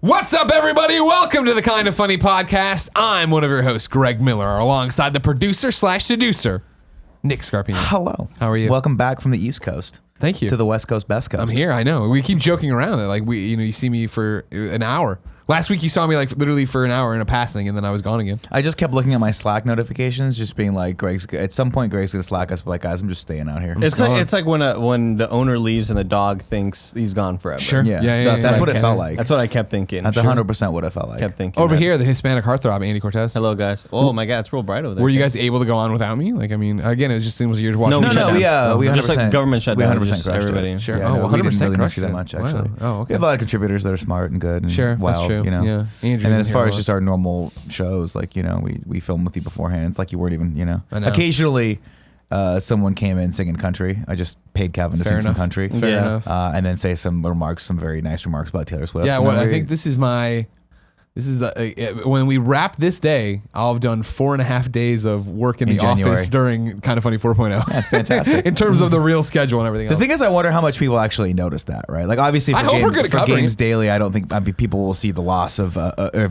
What's up, everybody? Welcome to the Kind of Funny podcast. I'm one of your hosts, Greg Miller, alongside the producer/seducer, Nick Scarpino. Hello. How are you? Welcome back from the East Coast. Thank you. To the West Coast, Best Coast. I'm here. I know. We keep joking around that, you see me for an hour. Last week, you saw me literally for an hour in a passing, and then I was gone again. I just kept looking at my Slack notifications, just being like, at some point, Greg's gonna Slack us, but like, guys, I'm just staying out here. It's like when the owner leaves and the dog thinks he's gone forever. Sure. Yeah. That's what it felt like. That's what I kept thinking. That's 100% what it felt like. Kept thinking. Over here, the Hispanic heartthrob, Andy Cortez. Hello, guys. Oh my God, it's real bright over there. Were you guys able to go on without me? Again, it just seems you're watching. No, we 100%. Just like government shutdown. We 100% just crushed everybody. it. Sure. Yeah, no, 100% we didn't really miss crushed you that it. much, Wow. actually. Oh, okay. We have a lot of contributors that are smart and good. And Sure, that's wild, true. You know. Yeah. And then as far as just our normal shows, we film with you beforehand. It's like you weren't even, I know. Occasionally, someone came in singing country. I just paid Kevin to sing some country. Fair enough. And then say some very nice remarks about Taylor Swift. Yeah, I think this is when we wrap this day, I'll have done 4.5 days of work in the January. office during Kind of Funny 4.0. That's fantastic. In terms of the real schedule and everything The else. thing is, I wonder how much people actually notice that, right? Like, obviously, I for, hope we're games, good at for covering Games it. Daily, I don't think people will see the loss of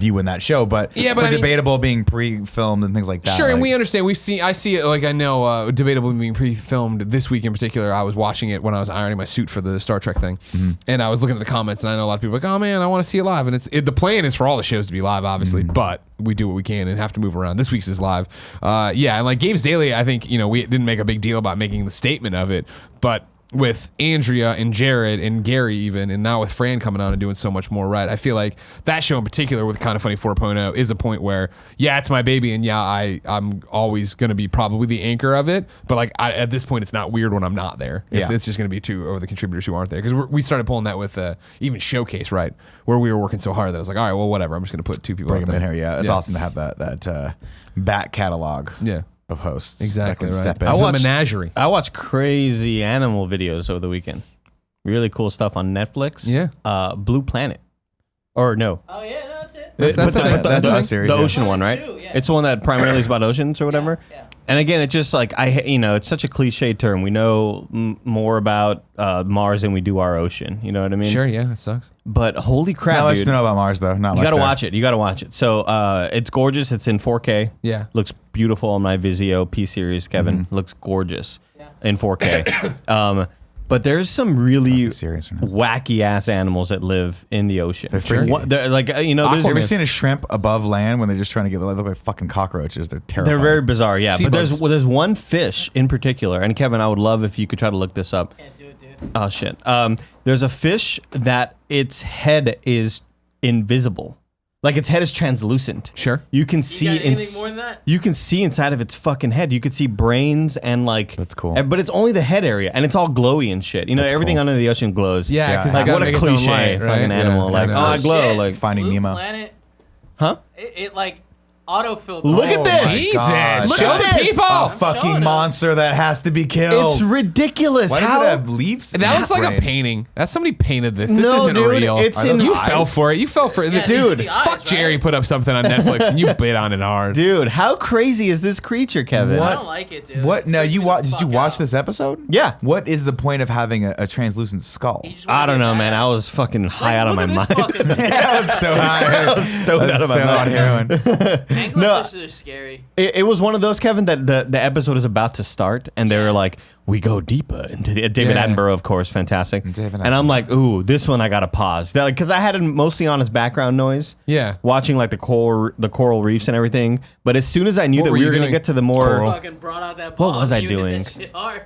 you in that show. But Yeah, but for I mean- Debatable being pre-filmed and things like that. Sure, and we understand. I see it. I know Debatable being pre-filmed this week in particular. I was watching it when I was ironing my suit for the Star Trek thing, and I was looking at the comments, and I know a lot of people are like, "Oh man, I want to see it live." And the plan is for all the shows to be live, obviously, but we do what we can and have to move around. This week's is live. And Games Daily, I think we didn't make a big deal about making the statement of it, but with Andrea and Jared and Gary even, and now with Fran coming on and doing so much more right, I feel like that show in particular with Kind of Funny 4.0 is a point where, it's my baby, and I'm always going to be probably the anchor of it, but at this point, it's not weird when I'm not there. It's just going to be two of the contributors who aren't there, because we started pulling that with even Showcase, right, where we were working so hard that I was like, all right, well, whatever, I'm just going to put two people bring out them there. in here. It's awesome to have that back catalog. Yeah. Of hosts. Exactly, that can right. step in. I watched menagerie. I watched crazy animal videos over the weekend. Really cool stuff on Netflix. Yeah. Blue Planet. Or no. Oh yeah, no, that's it. That's a series. The yeah. ocean one, right? Yeah. It's the one that primarily is about oceans or whatever. Yeah. And again, it's just it's such a cliche term. We know more about Mars than we do our ocean. You know what I mean? Sure, yeah, it sucks. But holy crap, Not much dude. to know about Mars, though. Not You much gotta there. watch it. You gotta watch it. So it's gorgeous. It's in 4K. Yeah. Looks beautiful on my Vizio P series. Kevin looks gorgeous in 4K. But there's some really serious or not. wacky ass animals that live in the ocean. They're freaky. They're Have you ever there's seen a shrimp above land when they're just trying to get? They look like fucking cockroaches. They're terrifying. they're very bizarre. Yeah, Sea but bugs. there's one fish in particular, and Kevin, I would love if you could try to look this up. Can't do it, dude. Oh shit. There's a fish that its head is invisible. Like its head is translucent. Sure. You can see got anything more than that? You can see inside of its fucking head. You could see brains and That's cool. But it's only the head area, and it's all glowy and shit. That's everything cool. under the ocean glows. Yeah, because Like what a cliche fucking animal. Like Yeah, oh, I glow. Shit. Like Finding Blue Nemo. Planet, huh? it autofilled. Look at this. my Jesus, God. Look show at the this. people. A showing fucking them. monster that has to be killed. It's ridiculous. Why does How? it have leaves? That looks like a Brain. painting. That's somebody painted this. This No, isn't dude, real. it's in you eyes. fell for it. You fell for it. Yeah, Dude, these are the fuck eyes, Jerry right? put up something on Netflix and you bit on it hard. Dude, how crazy is this creature, Kevin? I don't like it, dude. What? It's Now freaking you me watch? the Did you fuck watch out. this episode? Yeah. What is the point of having a translucent skull? You just wanna I don't get know, mad. man. I was fucking high out of my Look mind. at this fucking I was so high. I was stoned out of my so mind. on heroin. Anglerfishes are scary. It was one of those, Kevin, that the episode is about to start, and they were like, we go deeper into the David Yeah. Attenborough, of course, fantastic. David And I'm like, ooh, this one I gotta pause, because I had it mostly on as background noise. Yeah. Watching like the coral reefs and everything. But as soon as I knew What that were we you were gonna doing? get to the more, Fucking brought out that What ball. was I You hit that doing? shit hard.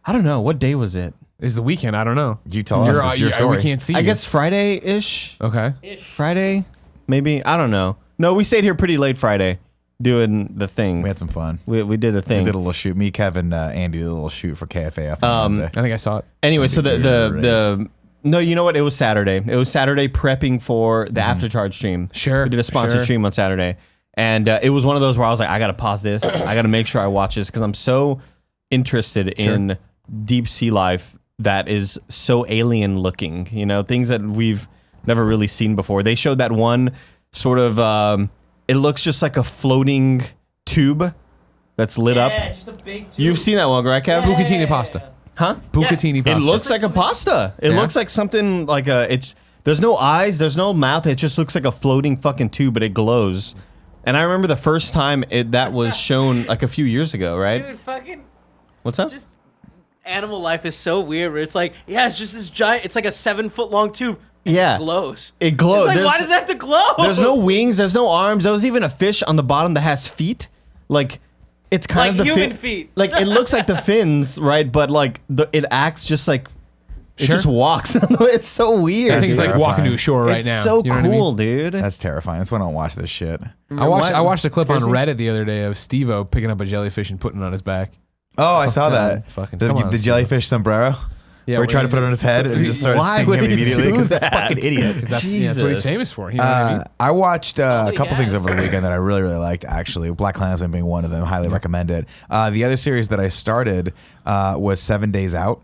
I don't know, what day was it? It's the weekend. I don't know. You tell us. It's your story. We can't see I you. guess Friday-ish. Okay. Friday, maybe. I don't know. No, we stayed here pretty late Friday, doing the thing. We had some fun. We did a thing. We did a little shoot. Me, Kevin, Andy did a little shoot for KFAF on Wednesday. I think I saw it. Anyway, so the no, you know what? It was Saturday. It was Saturday prepping for the aftercharge stream. Sure, we did a sponsored sure. stream on Saturday, and it was one of those where I was like, I gotta pause this. I gotta make sure I watch this because I'm so interested in deep sea life that is so alien looking. You know, things that we've never really seen before. They showed that one sort of. It looks just like a floating tube that's lit up. Yeah, just a big tube. You've seen that one, right, Kev? Bucatini pasta. Huh? Bucatini It pasta. looks like a pasta. It Yeah? looks like something like there's no eyes, there's no mouth. It just looks like a floating fucking tube, but it glows. And I remember the first time that was shown like a few years ago, right? Dude, fucking. What's up? Just animal life is so weird. Where it's like, yeah, it's just this giant. It's like a 7-foot long tube. Yeah. It glows. It glows. It's like, why does it have to glow? There's no wings. There's no arms. There was even a fish on the bottom that has feet. Like, it's kind Like of the human fin- feet. Like, it looks like the fins, right? But like, it acts just like it Sure. just walks. It's so weird. I think it's like terrifying. walking to a shore right it's now. so You know cool, what I mean? dude. That's terrifying. That's why I don't watch this shit. I watched a clip on Scares you? Reddit the other day of Steve-O picking up a jellyfish and putting it on his back. Oh, I saw God. that. Fucking- The, come on, the jellyfish sombrero. Yeah, where he tried to put it on his head and it just started Why stinging would him he immediately do because he's a that? fucking idiot. Yeah, that's what he's famous for. You know what I mean? I watched a he couple things has. over the weekend that I really, really liked, actually. Black Klansman being one of them. Highly recommend it. The other series that I started was 7 Days Out.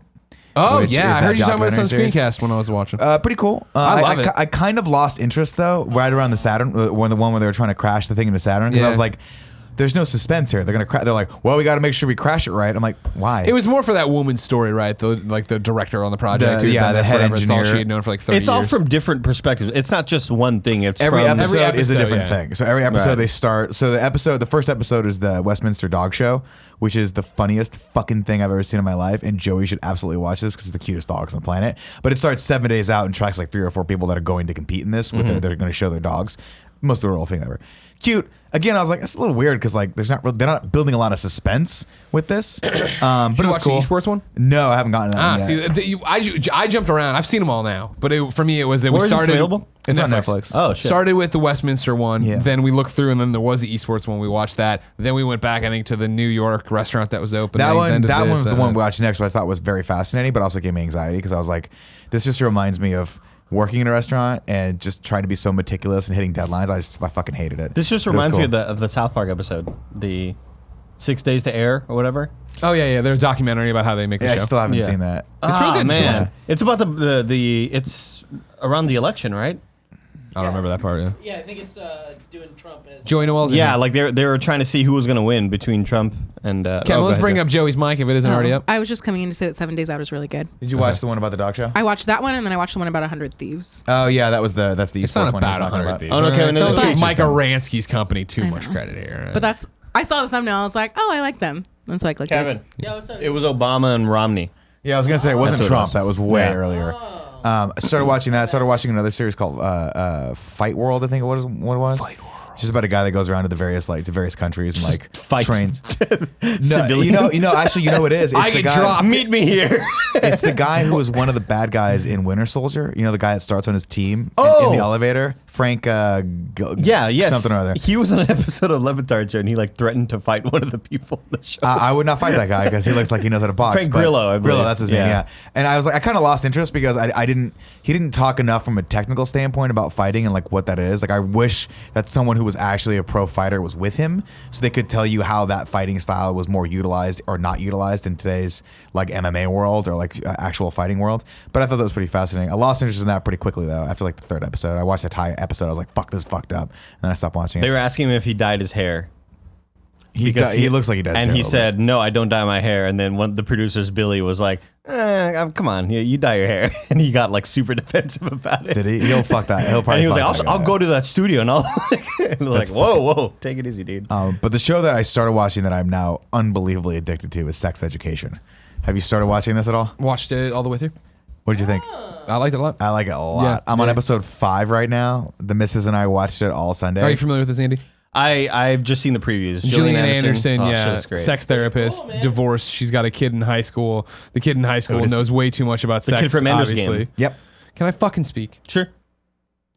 Oh, which yeah. is I that heard you talking about this on documentary series. Screencast when I was watching. Pretty cool. I love it. I kind of lost interest, though, right around the Saturn, the one where they were trying to crash the thing into Saturn, because I Yeah. was like, there's no suspense here. They're going to crash. They're like, well, we got to make sure we crash it right. I'm like, why? It was more for that woman's story, right? The director on the project. The- who'd yeah, been the there head forever. It's all engineer. she had known for like 30 It's years. all from different perspectives. It's not just one thing. It's Every from episode is a episode, different yeah. thing. So every episode Right. they start. So the first episode is the Westminster Dog Show, which is the funniest fucking thing I've ever seen in my life. And Joey should absolutely watch this because it's the cutest dogs on the planet. But it starts 7 days out and tracks like 3 or 4 people that are going to compete in this. They're going to show their dogs. Most of the real thing ever. Cute. Again, I was like, it's a little weird because like they're not building a lot of suspense with this. But Did it you was watch cool. the esports one? No, I haven't gotten that. one yet. See, I jumped around. I've seen them all now, but for me, it was that Where we is this started. available? It's on Netflix. Oh shit. Started with the Westminster one, Yeah. then we looked through, and then there was the esports one. We watched that. Then we went back, I think, to the New York restaurant that was open. That Then one, to that this, one was the that. one we watched next, which I thought was very fascinating, but also gave me anxiety because I was like, this just reminds me of working in a restaurant and just trying to be so meticulous and hitting deadlines. I fucking hated it. This just But it was reminds me cool. of the South Park episode, the 6 Days to Air or whatever. Oh yeah. There's a documentary about how they make the Yeah, I show. still haven't Yeah. seen that. It's real good. Man, it's about the it's around the election, right? I don't remember that part. Yeah. Yeah, I think it's doing Trump as. Joey Noel's in Yeah, here. like they were trying to see who was going to win between Trump and. Kevin, let's bring up Joey's mic if it isn't already up. I was just coming in to say that 7 Days Out is really good. Did you watch the one about the dog show? I watched that one, and then I watched the one about 100 Thieves. Oh yeah, that's the esports It's not one I was about talking 100 about. Thieves. Oh, no, Kevin, Don't no, give it's Mike just them. Aransky's company too I much know. credit here. But I saw the thumbnail. I was like, oh, I like them. And so I clicked Kevin. it. Yeah, what's up? It was Obama and Romney. Yeah, I was gonna say it wasn't That's what it Trump. was. That was way Yeah. earlier. I started watching that. I started watching another series called Fight World. I think what it was. Fight World. It's just about a guy that goes around to the various countries and like Fights trains. No, civilians. actually, you know what it is? It's I the get guy, dropped. Meet me here. It's the guy who was one of the bad guys in Winter Soldier. You know, the guy that starts on his team in Oh. the elevator. Frank. Yeah, yes. Something or other. He was on an episode of Levitard Show and he like threatened to fight one of the people in the show. I would not fight that guy because he looks like he knows how to box. Frank but- Grillo, I believe. Grillo, that's his name. Yeah. Yeah. And I was like, I kind of lost interest because he didn't talk enough from a technical standpoint about fighting and like what that is. Like, I wish that someone who was actually a pro fighter was with him so they could tell you how that fighting style was more utilized or not utilized in today's like MMA world or like actual fighting world. But I thought that was pretty fascinating. I lost interest in that pretty quickly though. After like the third episode, I watched the entire episode. I was like, fuck, this is fucked up. And then I stopped watching They it. were asking him if he dyed his hair. He looks like he does. And hair he a little said, "No, I don't dye my hair." And then one of the producers, Billy, was like, "Come on, you dye your hair." And he got like super defensive about it. bit. Did he? He'll fuck that. He'll probably. And he was like, fuck that "I'll guy. go to that studio and I'll." and like, whoa, take it easy, dude. But the show that I started watching that I'm now unbelievably addicted to is Sex Education. Have you started watching this at all? Watched it all the way through. What did you think? I liked it a lot. I like it a lot. Yeah, I'm on yeah. episode 5 right now. The missus and I watched it all Sunday. Are you familiar with this, Andy? I've just seen the previews. Gillian Anderson, Oh, shit, yeah, it's great. sex therapist, Cool, man. divorced. She's got a kid in high school. The kid in high school Otis. knows way too much about sex. kid from Ender's obviously. Game. Yep. Can I fucking speak? Sure.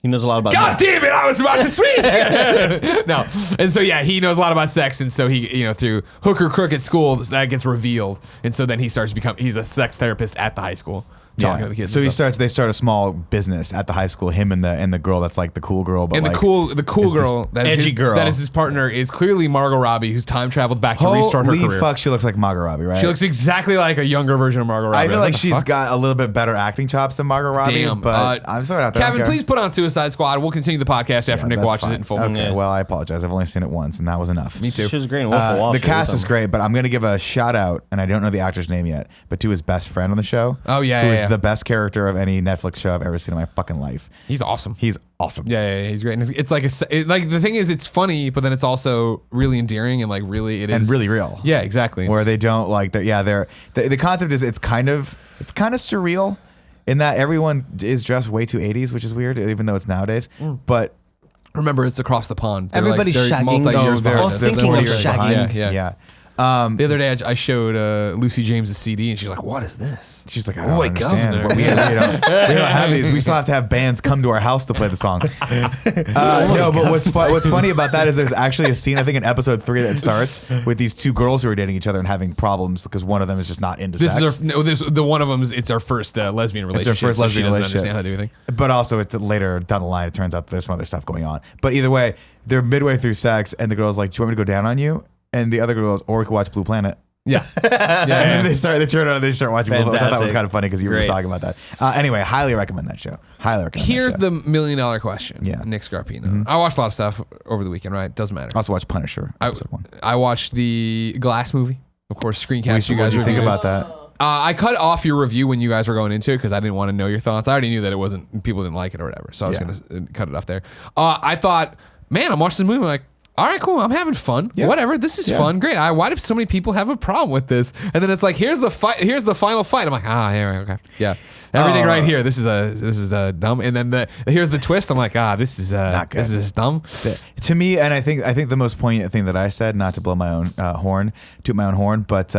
He knows a lot about. God that. damn it! I was about to speak. No, and so yeah, he knows a lot about sex, and so he, through hook or crook at school, that gets revealed, and so then he starts to become. He's a sex therapist at the high school. talking to the kids. So and stuff. they start a small business at the high school. Him and the girl that's like the cool girl, but And like the cool is this girl, that is edgy his, girl. that is his partner, is clearly Margot Robbie, who's time traveled back to restart her holy career. fuck, she looks like Margot Robbie, right? She looks exactly like a younger version of Margot Robbie. I feel What like the she's fuck? got a little bit better acting chops than Margot Robbie. Damn, but I'm throwing it out there. I don't Kevin, care. please put on Suicide Squad. We'll continue the podcast after Yeah, Nick that's watches fine. it in full. Okay, Yeah. well, I apologize. I've only seen it once, and that was enough. Me too. She was great in Wolf of Wall The Street cast with is him. great, but I'm going to give a shout out, and I don't know the actor's name yet, but to his best friend on the show. Oh, yeah, who yeah, is yeah. the best character of any Netflix show I've ever seen in my fucking life. He's awesome. He's awesome. Yeah, he's great. And it's like like the thing is, it's funny, but then it's also really endearing and like really it is And really real. Yeah, exactly. Where It's- they don't like that. Yeah, the concept is it's kind of surreal in that everyone is dressed way too 80s, which is weird, even though it's nowadays. But remember it's across the pond. They're Everybody's they're shagging. multi-years They're behind us. thinking they're of 40 years shagging. behind. Yeah. The other day I showed Lucy James's CD and she's like, "What is this?" She's like, I don't Boy, understand. Governor. But we don't have these. We still have to have bands come to our house to play the song. No, but what's funny about that is there's actually a scene, I think in episode 3, that starts with these two girls who are dating each other and having problems because one of them is just not into This sex. is the one of them. It's our first lesbian relationship. It's our first so lesbian she doesn't relationship. understand how to do anything. But also, it's later down the line, it turns out there's some other stuff going on. But either way, they're midway through sex, and the girl's like, "Do you want me to go down on you?" And the other girl goes, "Or we could watch Blue Planet." Yeah, And then they turn on and they start watching Blue Planet, which I thought was Fantastic. kind of funny because you were Great. talking about that. Anyway, highly recommend that show. Highly recommend Here's that show. the $1 million question. Yeah. Nick Scarpino. I watched a lot of stuff over the weekend. Right, doesn't matter. Also watch Punisher, episode 1. I watched the Glass movie. Of course, screencast. You What guys do you think reviewed it. about that? I cut off your review when you guys were going into it because I didn't want to know your thoughts. I already knew that it wasn't people didn't like it or whatever, so I was Yeah. going to cut it off there. I thought, man, I'm watching this movie. I'm like, all right, cool. I'm having fun. Yeah. Whatever. This is Yeah. fun. Great. Why do so many people have a problem with this? And then it's like, here's the fight. Here's the final fight. I'm like, yeah, okay, yeah. Everything right here. This is dumb. And then here's the twist. I'm like, this is Not good. this is dumb. To me, and I think the most poignant thing that I said, not to blow my own horn, toot my own horn, but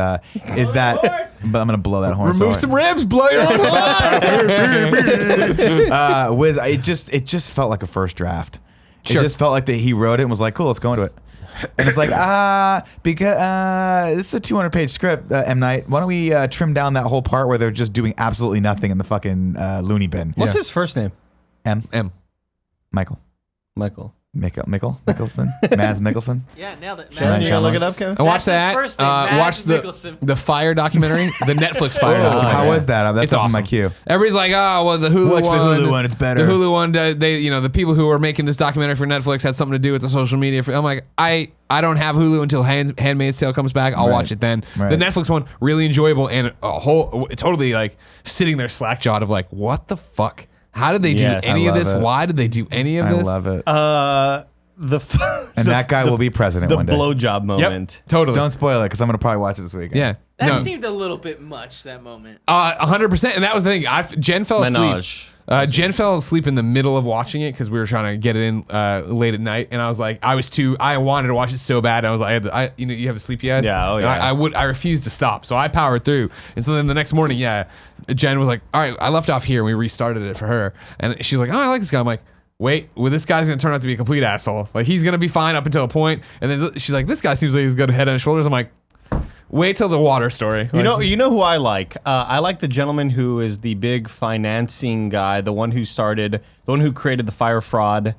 is that, but I'm gonna blow that horn. Remove some ribs. Blow your own horn. Wiz, it just felt like a first draft. Sure. It just felt like that he wrote it and was like, cool, let's go into it. And it's like, because this is a 200-page script, M. Night. Why don't we trim down that whole part where they're just doing absolutely nothing in the fucking loony bin? What's Yeah. his first name? M. Michael. Mickelson? Mads Mikkelson? Yeah, nailed it. Sure. You gonna look it up, Kevin? I watched That's his that. first name, Mads Watched Mikkelsen. the Fire documentary, the Netflix Fire Oh, documentary. how was that? That's It's up in awesome. my queue. Everybody's like, oh, well, the Hulu Watch the one. Hulu one, it's better. The Hulu one, they, the people who were making this documentary for Netflix had something to do with the social media. I'm like, I don't have Hulu until Handmaid's Tale comes back. I'll Right. watch it then. Right. The Netflix one, really enjoyable and totally like sitting there slack jawed of like, what the fuck? How did they do Yes. any I of love this? it. Why did they do any of I this? love it. And That guy will be president the one day. blowjob moment. Yep, totally. Don't spoil it because I'm going to probably watch it this weekend. Yeah. That No. seemed a little bit much, that moment. 100%. And that was the thing. Jen fell asleep. Menage. Jen fell asleep in the middle of watching it because we were trying to get it in late at night, and I was like, I wanted to watch it so bad. I was like, you have a sleepy eyes. Yeah, oh, And yeah. I refused to stop, so I powered through. And so then the next morning, Jen was like, all right, I left off here, and we restarted it for her, and she's like, oh, I like this guy. I'm like, wait, well, this guy's gonna turn out to be a complete asshole. Like he's gonna be fine up until a point, and then she's like, this guy seems like he's got a head on his shoulders. I'm like, wait till the water story. You Like, know who I like? I like the gentleman who is the big financing guy, the one who created the Fire Fraud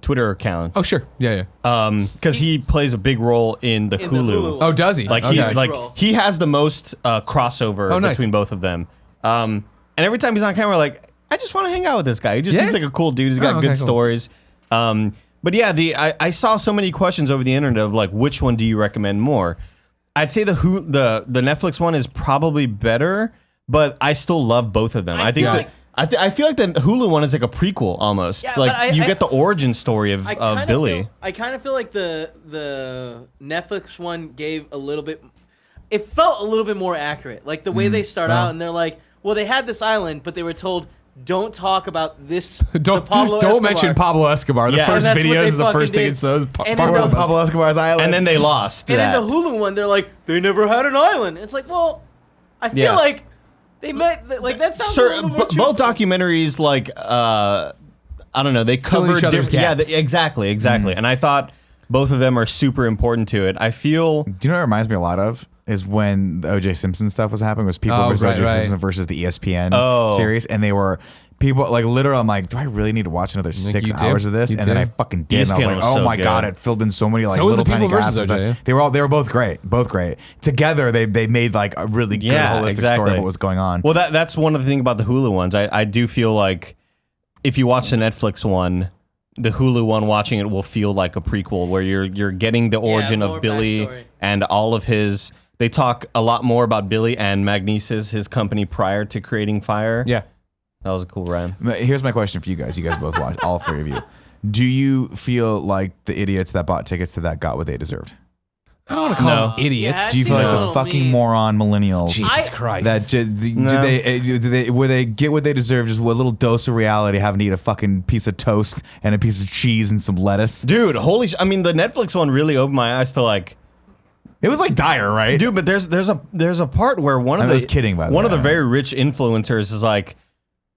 Twitter account. oh sure, yeah. Because he plays a big role in the In the Hulu. Hulu. Oh, does he? Like Okay. he has the most crossover Oh, nice. between both of them. And every time he's on camera, like, I just want to hang out with this guy. He just Yeah? seems like a cool dude. He's got Oh, okay, good cool. stories. But yeah, I saw so many questions over the internet of like, which one do you recommend more? I'd say the Netflix one is probably better, but I still love both of them. I I think feel that. like- I feel like the Hulu one is like a prequel almost. Yeah, like but you I- get the origin story of Billy. I kind of feel like the Netflix one gave a little bit. It felt a little bit more accurate. Like the way they start out, and they're like, well, they had this island, but they were told, don't talk about this. Don't Pablo don't Escobar. mention Pablo Escobar. The Yeah. first And that's what video they is the fucking first thing did. it says. And then the- Pablo Escobar's island. And then they lost. And that. in the Hulu one, they're like, they never had an island. It's like, well, I feel Yeah. like they met. Like that sounds a little more both truthful. documentaries, like I don't know, they Filling cover each other's different. Yeah, gaps. exactly. And I thought both of them are super important to it. I feel Do you know what it reminds me a lot of? is when the O.J. Simpson stuff was happening. It was people versus O.J. Simpson versus the ESPN series, and they were people like literally. I'm like, do I really need to watch another 6 hours of this? And then I fucking did. And I was like, oh my god, it filled in so many like little tiny gaps. They were both great, together. They made like a really good holistic story of what was going on. Well, that's one of the things about the Hulu ones. I do feel like if you watch the Netflix one, the Hulu one, watching it will feel like a prequel where you're getting the origin of Billy backstory. And all of his. They talk a lot more about Billy and Magnesis, his company prior to creating Fire. Yeah, that was a cool run. Here's my question for you guys. You guys both watched, all three of you. Do you feel like the idiots that bought tickets to that got what they deserved? I don't want to call them idiots. Yeah, do you feel like the fucking moron millennials? Jesus Christ! That do they get what they deserve? Just a little dose of reality, having to eat a fucking piece of toast and a piece of cheese and some lettuce. Dude, I mean, the Netflix one really opened my eyes to like. It was like dire, right? Dude, but there's a part where one of the very rich influencers is like,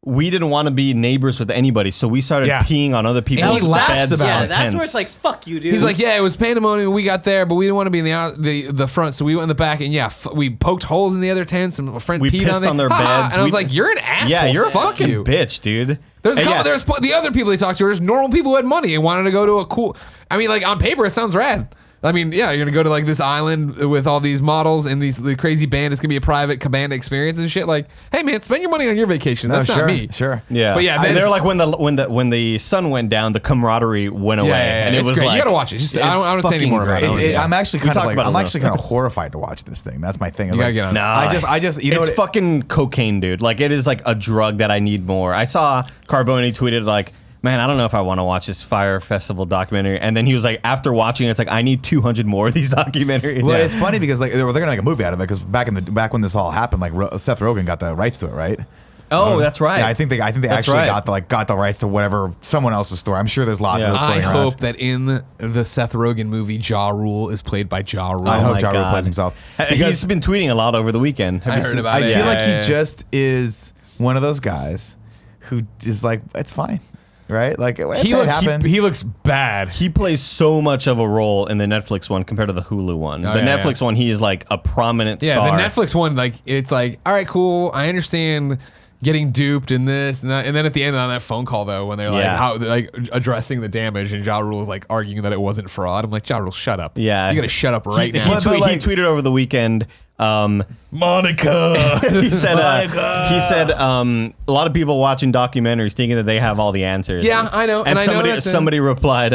we didn't want to be neighbors with anybody, so we started peeing on other people's beds. That's where it's like, fuck you, dude. He's like, it was pandemonium when we got there, but we didn't want to be in the front, so we went in the back, and we poked holes in the other tents, and a friend peed pissed on their beds. And I was like, you're an asshole. Yeah, you're fuck a fucking you. bitch, dude. There's the other people they talked to are just normal people who had money and wanted to go to a cool. I mean, like on paper, it sounds rad. I mean, yeah, you're gonna go to like this island with all these models and the crazy band. It's gonna be a private cabana experience and shit. Like, hey man, spend your money on your vacation. That's not me. Sure. Yeah. But yeah, they're like when the sun went down, the camaraderie went away, and it was great. like, you gotta watch it. Just, I don't say any more about it. I'm actually kind of horrified to watch this thing. That's my thing. You gotta get on. I just you know, it's fucking cocaine, dude. Like it is like a drug that I need more. I saw Carboni tweeted like, man, I don't know if I want to watch this Fire Festival documentary. And then he was like, after watching it, it's like, I need 200 more of these documentaries. Well, it's funny because like they're gonna make a movie out of it because back when this all happened, like Seth Rogen got the rights to it, right? Oh, that's right. Yeah, I think they actually got the rights to whatever someone else's story. I'm sure there's lots of those stories around. I hope that in the Seth Rogen movie, Ja Rule is played by Ja Rule. I hope Ja Rule plays himself. He's been tweeting a lot over the weekend. I heard about it. I feel like he just is one of those guys who is like, it's fine. Right? Like he looks bad. He plays so much of a role in the Netflix one compared to the Hulu one. Netflix one, he is like a prominent star. Yeah, the Netflix one, like it's like, all right, cool. I understand getting duped in this and that. And then at the end on that phone call though, when they're like how they're like addressing the damage and Ja Rule is like arguing that it wasn't fraud. I'm like, Ja Rule, shut up. Yeah. You gotta shut up right now. He tweeted over the weekend. Monica. He said a lot of people watching documentaries thinking that they have all the answers. Yeah, I know. And somebody replied,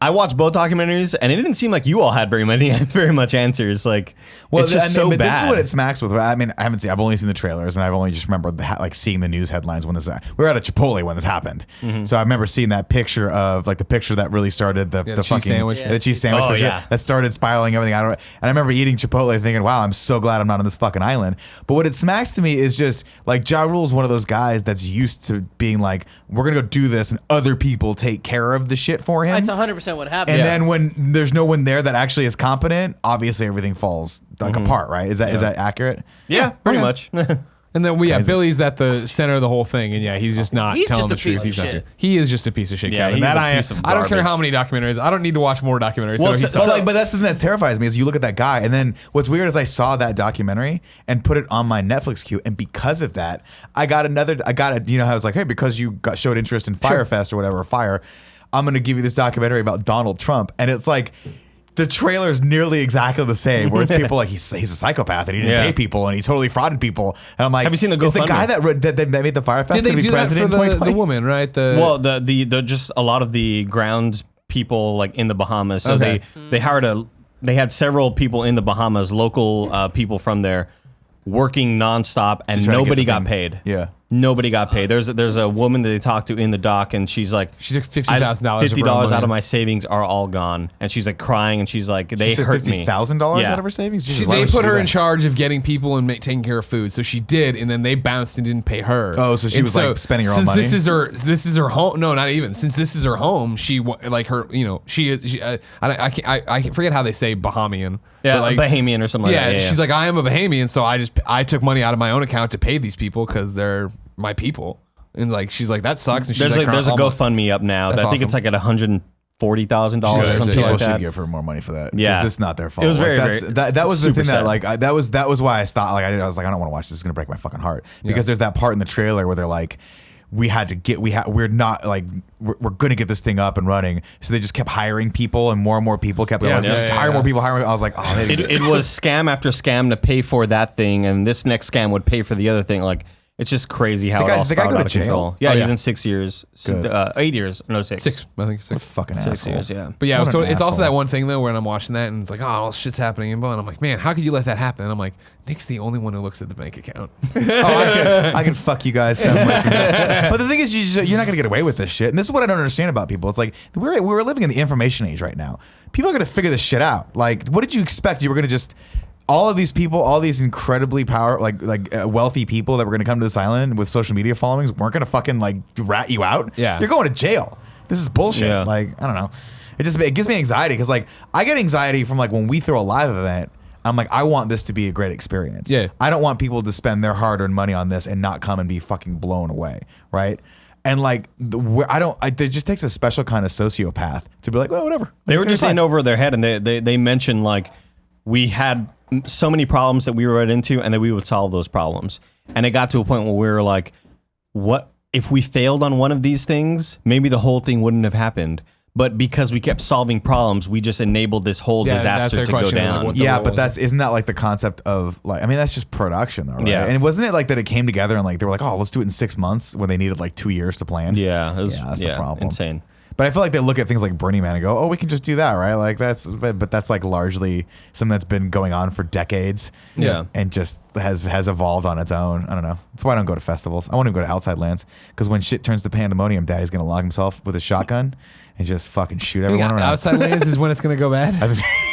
I watched both documentaries, and it didn't seem like you all had very much answers. Like, it's just so bad. This is what it smacks with. I mean, I've only seen the trailers, and I've only just remembered like seeing the news headlines when this. We were at a Chipotle when this happened, so I remember seeing that picture of like the picture that really started the fucking sandwich. the cheese sandwich picture that started spiraling everything out. And I remember eating Chipotle, thinking, "Wow, I'm so glad I'm not on this fucking island." But what it smacks to me is just like Ja Rule is one of those guys that's used to being like, "We're gonna go do this, and other people take care of the shit for him." That's 100% what happened. And then when there's no one there that actually is competent, obviously everything falls like apart, right? Is that accurate? Yeah, pretty much. And then Billy's at the center of the whole thing, and he's just not telling the truth. He is just a piece of shit, Kevin. I don't care how many documentaries. I don't need to watch more documentaries. Well, but that's the thing that terrifies me is you look at that guy, and then what's weird is I saw that documentary and put it on my Netflix queue, and because of that, I got it. You know how I was like, hey, because you showed interest in Firefest or whatever, Fire, I'm going to give you this documentary about Donald Trump. And it's like, the trailer is nearly exactly the same, where it's people like, he's a psychopath and he didn't pay people and he totally frauded people. And I'm like, have you seen the GoFundMe? Is the guy that made the Firefest Did they do that for the woman, right? The just a lot of the grounds people like in the Bahamas. So they had several people in the Bahamas, local people from there, working nonstop, and nobody got paid. Yeah. Nobody got paid. There's a woman that they talked to in the doc, and she's like, she took $50,000. $50 out of my savings are all gone, and she's like crying, and she's like, they hurt me. $50,000 out of her savings. They put her in charge of getting people and taking care of food, so she did, and then they bounced and didn't pay her. Oh, so she was like spending her own money. This is her home. No, not even. Since this is her home, she like her. You know, I forget how they say Bahamian. Yeah, like Bahamian or something like that. Yeah, she's like, I am a Bahamian, so I took money out of my own account to pay these people because they're my people. And like she's like, that sucks. And she's there's a GoFundMe up now. I think it's like at 100 $40,000 or Sure, something People like should that. give her more money for that. Yeah. Because this is not their fault. It was very, that's, very- that was the super thing that sad. like that was why I stopped. Like I was like, I don't want to watch this. It's gonna break my fucking heart. Because there's that part in the trailer where they're like, we're gonna get this thing up and running. So they just kept hiring people, and more people kept going. Yeah, just yeah, hire yeah. more people. Hire more. I was like, oh, they didn't get It was scam after scam to pay for that thing, and this next scam would pay for the other thing. Like, it's just crazy how The it guy- all does the guy spiraled go out to of jail? control. Yeah, Oh, he's yeah. in 6 years. Good. 8 years. No, 6. 6. I think 6. fucking 6 asshole. years, yeah. But yeah, What so an it's also asshole. that one thing though when I'm watching that and it's like, oh, all this shit's happening and I'm like, man, how could you let that happen? And I'm like, Nick's the only one who looks at the bank account. I can fuck you guys so much. But the thing is, you're not gonna get away with this shit. And this is what I don't understand about people. It's like we're living in the information age right now. People are gonna figure this shit out. Like, what did you expect? You were gonna just all of these people, all these incredibly wealthy people that were gonna come to this island with social media followings weren't gonna fucking like rat you out. Yeah. You're going to jail. This is bullshit. Yeah. Like, I don't know. It gives me anxiety because like I get anxiety from like when we throw a live event. I'm like, I want this to be a great experience. Yeah. I don't want people to spend their hard-earned money on this and not come and be fucking blown away, right? And like, it just takes a special kind of sociopath to be like, well, whatever. They It's were gonna just be in fine. over their head, and they mentioned like we had so many problems that we were right into, and that we would solve those problems. And it got to a point where we were like, what if we failed on one of these things? Maybe the whole thing wouldn't have happened. But because we kept solving problems, we just enabled this whole Yeah, that's disaster their to go question, like, down. what the- Yeah, role but is isn't that like the concept of like, I mean, that's just production though, right? Yeah. And wasn't it like that it came together and like they were like, oh, let's do it in 6 months when they needed like 2 years to plan? Yeah, it was, Yeah, that's the problem. Insane. But I feel like they look at things like Burning Man and go, oh, we can just do that, right? Like but that's like largely something that's been going on for decades. Yeah. And just has evolved on its own. I don't know. That's why I don't go to festivals. I won't even go to outside lands because when shit turns to pandemonium, Daddy's going to lock himself with a shotgun and just fucking shoot everyone around. Outside lands is when it's gonna go bad.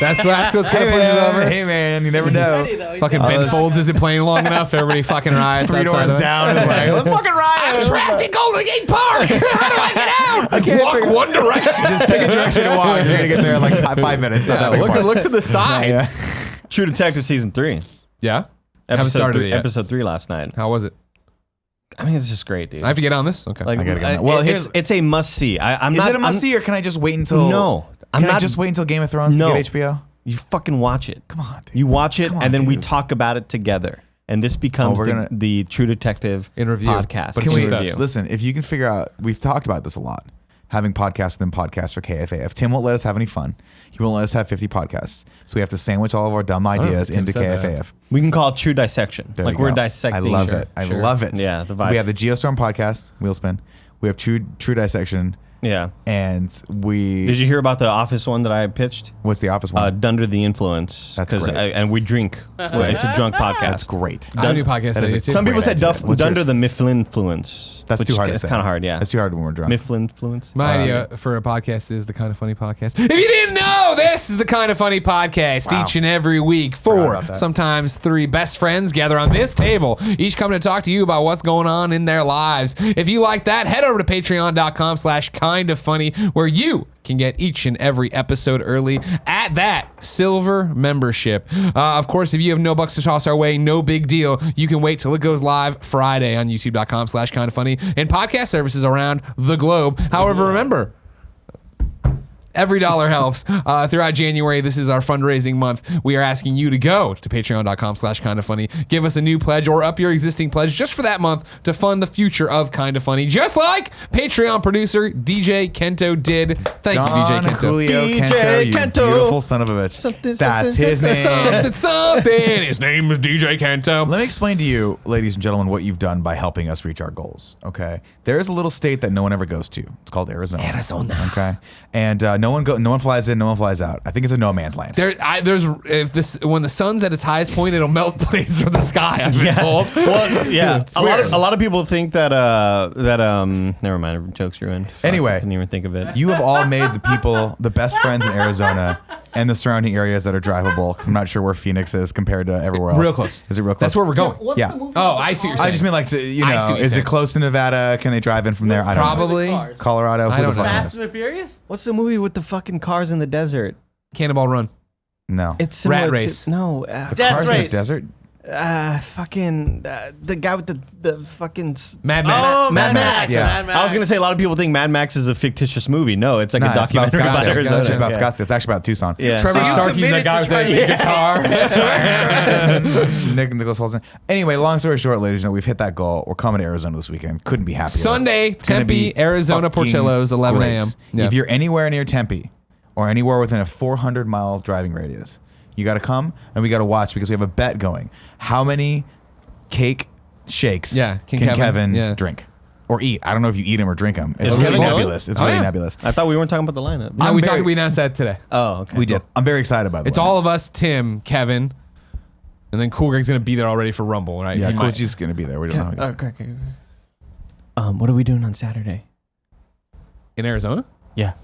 That's what's gonna Hey push it over. man, hey man, you never know. Ready, though. Fucking He's Ben those- Folds isn't playing long enough. Everybody fucking riots. Three outside doors of it. down and like, let's fucking riot. I'm trapped in Golden Gate Park. How do I get out? I can't Walk figure- one direction. Just pick a direction to walk. You're gonna get there in like 5 minutes. Not Yeah, that big part. look to the sides. True Detective season 3. Yeah. Haven't started it yet. Episode 3 last night. How was it? I mean, it's just great, dude. I have to get on this. Okay. Like, I gotta get on that. Well, it's a must see. I'm Is not. it a must see or can I just wait until? No, I'm Can I not- just wait until Game of Thrones No. to get HBO? You fucking watch it. Come on, dude. You watch it, Come on, and then we dude. talk about it together. And this becomes we're gonna- the True Detective In review. podcast. But Can it's we in review. listen? If you can figure out, we've talked about this a lot. Having podcasts within podcasts for KFAF. Tim won't let us have any fun. He won't let us have 50 podcasts. So we have to sandwich all of our dumb ideas Tim into said that. KFAF. We can call it True Dissection. There Like we we're go. dissecting. I love Sure, it. I sure. love it. Yeah, the vibe. We have the Geostorm podcast, Wheelspin. We have True Dissection, Yeah. and we. Did you hear about the Office one that I pitched? What's the Office one? Under the Influence. That's 'Cause great. and we drink. It's a drunk podcast. That's great. I have a new podcast That is idea a- too. Some people Great said idea. What's Dunder yours? the Mifflinfluence. That's too hard to It's say. kind of hard, yeah. That's too hard when we're drunk. Mifflinfluence. My idea for a podcast is the Kind of Funny podcast. If you didn't know, this is the Kind of Funny podcast. Wow. Each and every week, Forgot 4, about that. sometimes 3 best friends gather on this table, each coming to talk to you about what's going on in their lives. If you like that, head over to patreon.com/kindoffunny, where you can get each and every episode early at that silver membership. Of course, if you have no bucks to toss our way, no big deal. You can wait till it goes live Friday on youtube.com/kindoffunny and podcast services around the globe. However, remember, every dollar helps. Throughout January, this is our fundraising month. We are asking you to go to patreon.com/kindoffunny. Give us a new pledge or up your existing pledge just for that month to fund the future of Kinda Funny, just like Patreon producer DJ Kento did. Thank you, DJ Kento. Julio DJ Kento, you Kento. beautiful son of a bitch. Something, That's something, his name. Something. His name is DJ Kento. Let me explain to you, ladies and gentlemen, what you've done by helping us reach our goals. Okay, there's a little state that no one ever goes to. It's called Arizona. Okay, and no one flies in, no one flies out. I think it's a no man's land. When the sun's at its highest point, it'll melt planes from the sky. I've been told. Well, yeah. It's a weird. lot of people think that never mind, jokes ruined. Fuck, Anyway. I couldn't even think of it. You have all made the people the best friends in Arizona and the surrounding areas that are drivable. Because I'm not sure where Phoenix is compared to everywhere else. Real close. Is it real close? That's where we're going. Yeah. Oh, I see what you're saying. I just mean like, I see what you're is saying. it close to Nevada? Can they drive in from there? I don't know. Probably. Cars. Colorado? I Who don't the fuck know. knows? Fast and the Furious? What's the movie with the fucking cars in the desert? Cannonball Run. No. It's similar Rat to- Race. no. The Death cars in the Race. desert? Fucking the guy with the fucking Mad Max. Oh, Mad Mad Max. Max. Yeah. Mad Max. I was gonna say a lot of people think Mad Max is a fictitious movie. No, it's like a Nah, it's about documentary about Scottsdale. Arizona. It's just about Yeah. Scottsdale. It's actually about Tucson. Yeah. Trevor So you Starkey's that committed guy to with the guitar. Nicholas Holton. Anyway, long story short, ladies and gentlemen, we've hit that goal. We're coming to Arizona this weekend. Couldn't be happier. Sunday, It's gonna Tempe, be Arizona, fucking Portillo's, 11 great. a.m. Yeah. If you're anywhere near Tempe or anywhere within a 400-mile driving radius, you got to come and we got to watch because we have a bet going. How many cake shakes Yeah, can Kevin, Kevin yeah. drink or eat? I don't know if you eat them or drink them. It's Is really Kevin going? nebulous. It's Oh, really yeah. nebulous. I thought we weren't talking about the lineup. Yeah, I'm we very- talked. We announced that today. Oh, okay. We did. I'm very excited about it. It's all of us, Tim, Kevin, and then Cool Greg's gonna be there already for Rumble, right? Yeah, He Cool might. G's going to be there. We don't know. Who he is. Okay. What are we doing on Saturday? In Arizona? Yeah.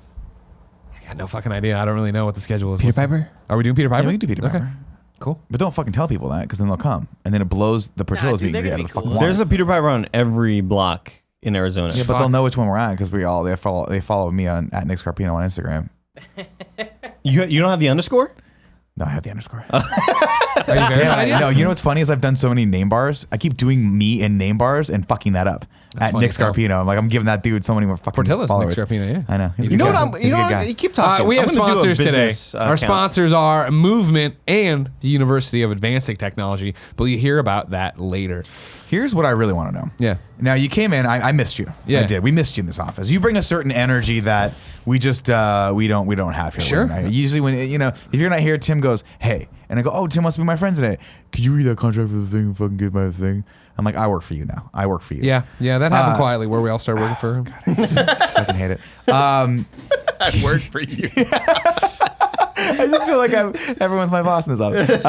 I got no fucking idea. I don't really know what the schedule is. Peter What's the- Piper? Are we doing Peter Piper? Yeah, we can do Peter Okay. Piper. Cool. But don't fucking tell people that because then they'll come. And then it blows the Portillo's dude, meet and they're greet gonna out of be the fucking cool. walls. There's a Peter Piper on every block in Arizona. Yeah, but Fuck. they'll know which one we're at because they follow me on at Nick Scarpino on Instagram. You don't have the underscore? No, I have the underscore. Are you verified yet? No, you know what's funny is I've done so many name bars. I keep doing me in name bars and fucking that up. That's At funny Nick as hell. Scarpino. I'm like, I'm giving that dude so many more fucking Portillo's, Nick followers. Scarpino, yeah. I know. He's a You good know guy. what? He's a good guy. You keep talking. We have I'm gonna do a sponsors today. business, Our account. sponsors are Movement and the University of Advancing Technology, but you hear about that later. Here's what I really want to know. Yeah. Now you came in. I missed you. Yeah. I did. We missed you in this office. You bring a certain energy that we just we don't have here. Sure. Usually when if you're not here, Tim goes, hey, and I go, oh, Tim wants to be my friend today. Could you read that contract for the thing and fucking get my thing? I'm like, I work for you now. I work for you. Yeah, that happened quietly where we all started working for him. I fucking hate it. I work for you. I just feel like everyone's my boss in this office.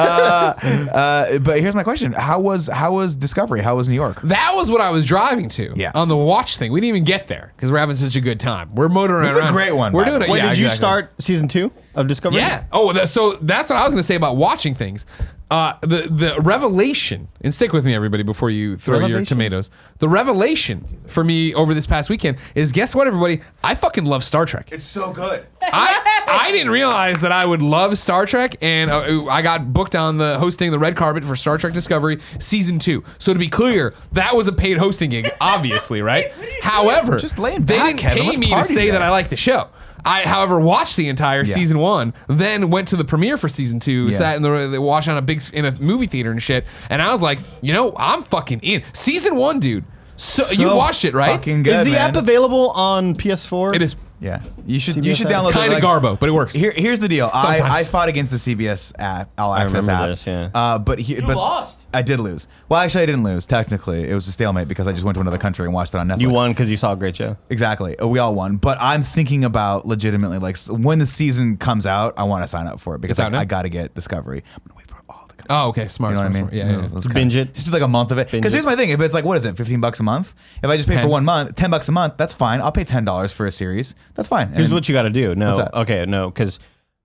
But here's my question: How was Discovery? How was New York? That was what I was driving to. Yeah. On the watch thing. We didn't even get there because we're having such a good time. We're motoring This is a around. great one, We're by the doing it. way. When Yeah, did you exactly. start season 2 of Discovery? Yeah. Oh, so that's what I was going to say about watching things. The revelation, and stick with me, everybody, before you throw your Revelation? tomatoes. The revelation for me over this past weekend is, guess what, everybody? I fucking love Star Trek. It's so good. I didn't realize that I would love Star Trek, and I got booked on the hosting the red carpet for Star Trek Discovery season 2. So to be clear, that was a paid hosting gig, obviously, right? However, Just laying they back, didn't Kevin. pay Let's me to party say today. that I like the show. I, however, watched the entire Yeah. season 1, then went to the premiere for season 2, Yeah. sat in the watch on in a movie theater and shit, and I was like, I'm fucking in. Season 1, dude. So you watched it, right? Fucking good, Is the man. app available on PS4? It is Yeah, you should CBS download. kind of garbo, but it works. Here's the deal. Sometimes. I fought against the CBS app, All Access remember app. this, yeah. But lost. I did lose. Well, actually, I didn't lose. Technically, it was a stalemate because I just went to another country and watched it on Netflix. You won because you saw a great show. Exactly. We all won. But I'm thinking about legitimately, like, when the season comes out, I want to sign up for it because It's out now? I got to get Discovery. I'm gonna wait for it all to come. Oh, okay, smart. You know what I smart, mean? smart. Yeah. Let's Binge it. Just do like a month of it. Binge Because here's it. my thing: if it's like, what is it, $15 a month? If I just pay 10. for 1 month, $10 a month, that's fine. I'll pay $10 for a series. That's fine. Here's what you got to do. No. What's that? Okay, no, because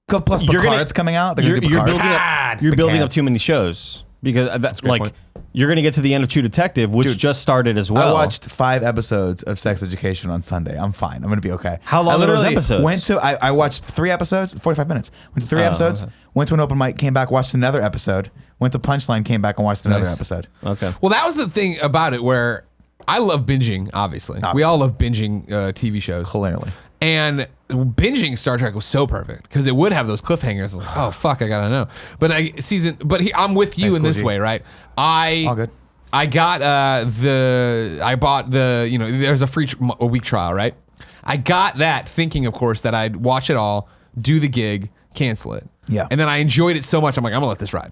Plus You're gonna- Picard's coming out. They're you're, gonna do you're Picard. building Picard. up too many shows. Because that's a great like point. you're going to get to the end of True Detective, which Dude, just started as well. I watched 5 episodes of Sex Education on Sunday. I'm fine. I'm gonna be okay. How long I are those literally episodes? Went to. I watched 3 episodes, 45 minutes. Went to 3 episodes. okay. Went to an open mic. Came back. Watched another episode. Went to Punchline. Came back and watched another Nice. episode. Okay. Well, that was the thing about it where I love binging, obviously. We all love binging TV shows. Clearly. And binging Star Trek was so perfect because it would have those cliffhangers. Like, oh fuck, I gotta know. But I'm with you Thanks, in this Koji. way, right? All good. I got I bought there's a week trial, right? I got that thinking, of course, that I'd watch it all, do the gig, cancel it. Yeah. And then I enjoyed it so much, I'm like, I'm gonna let this ride.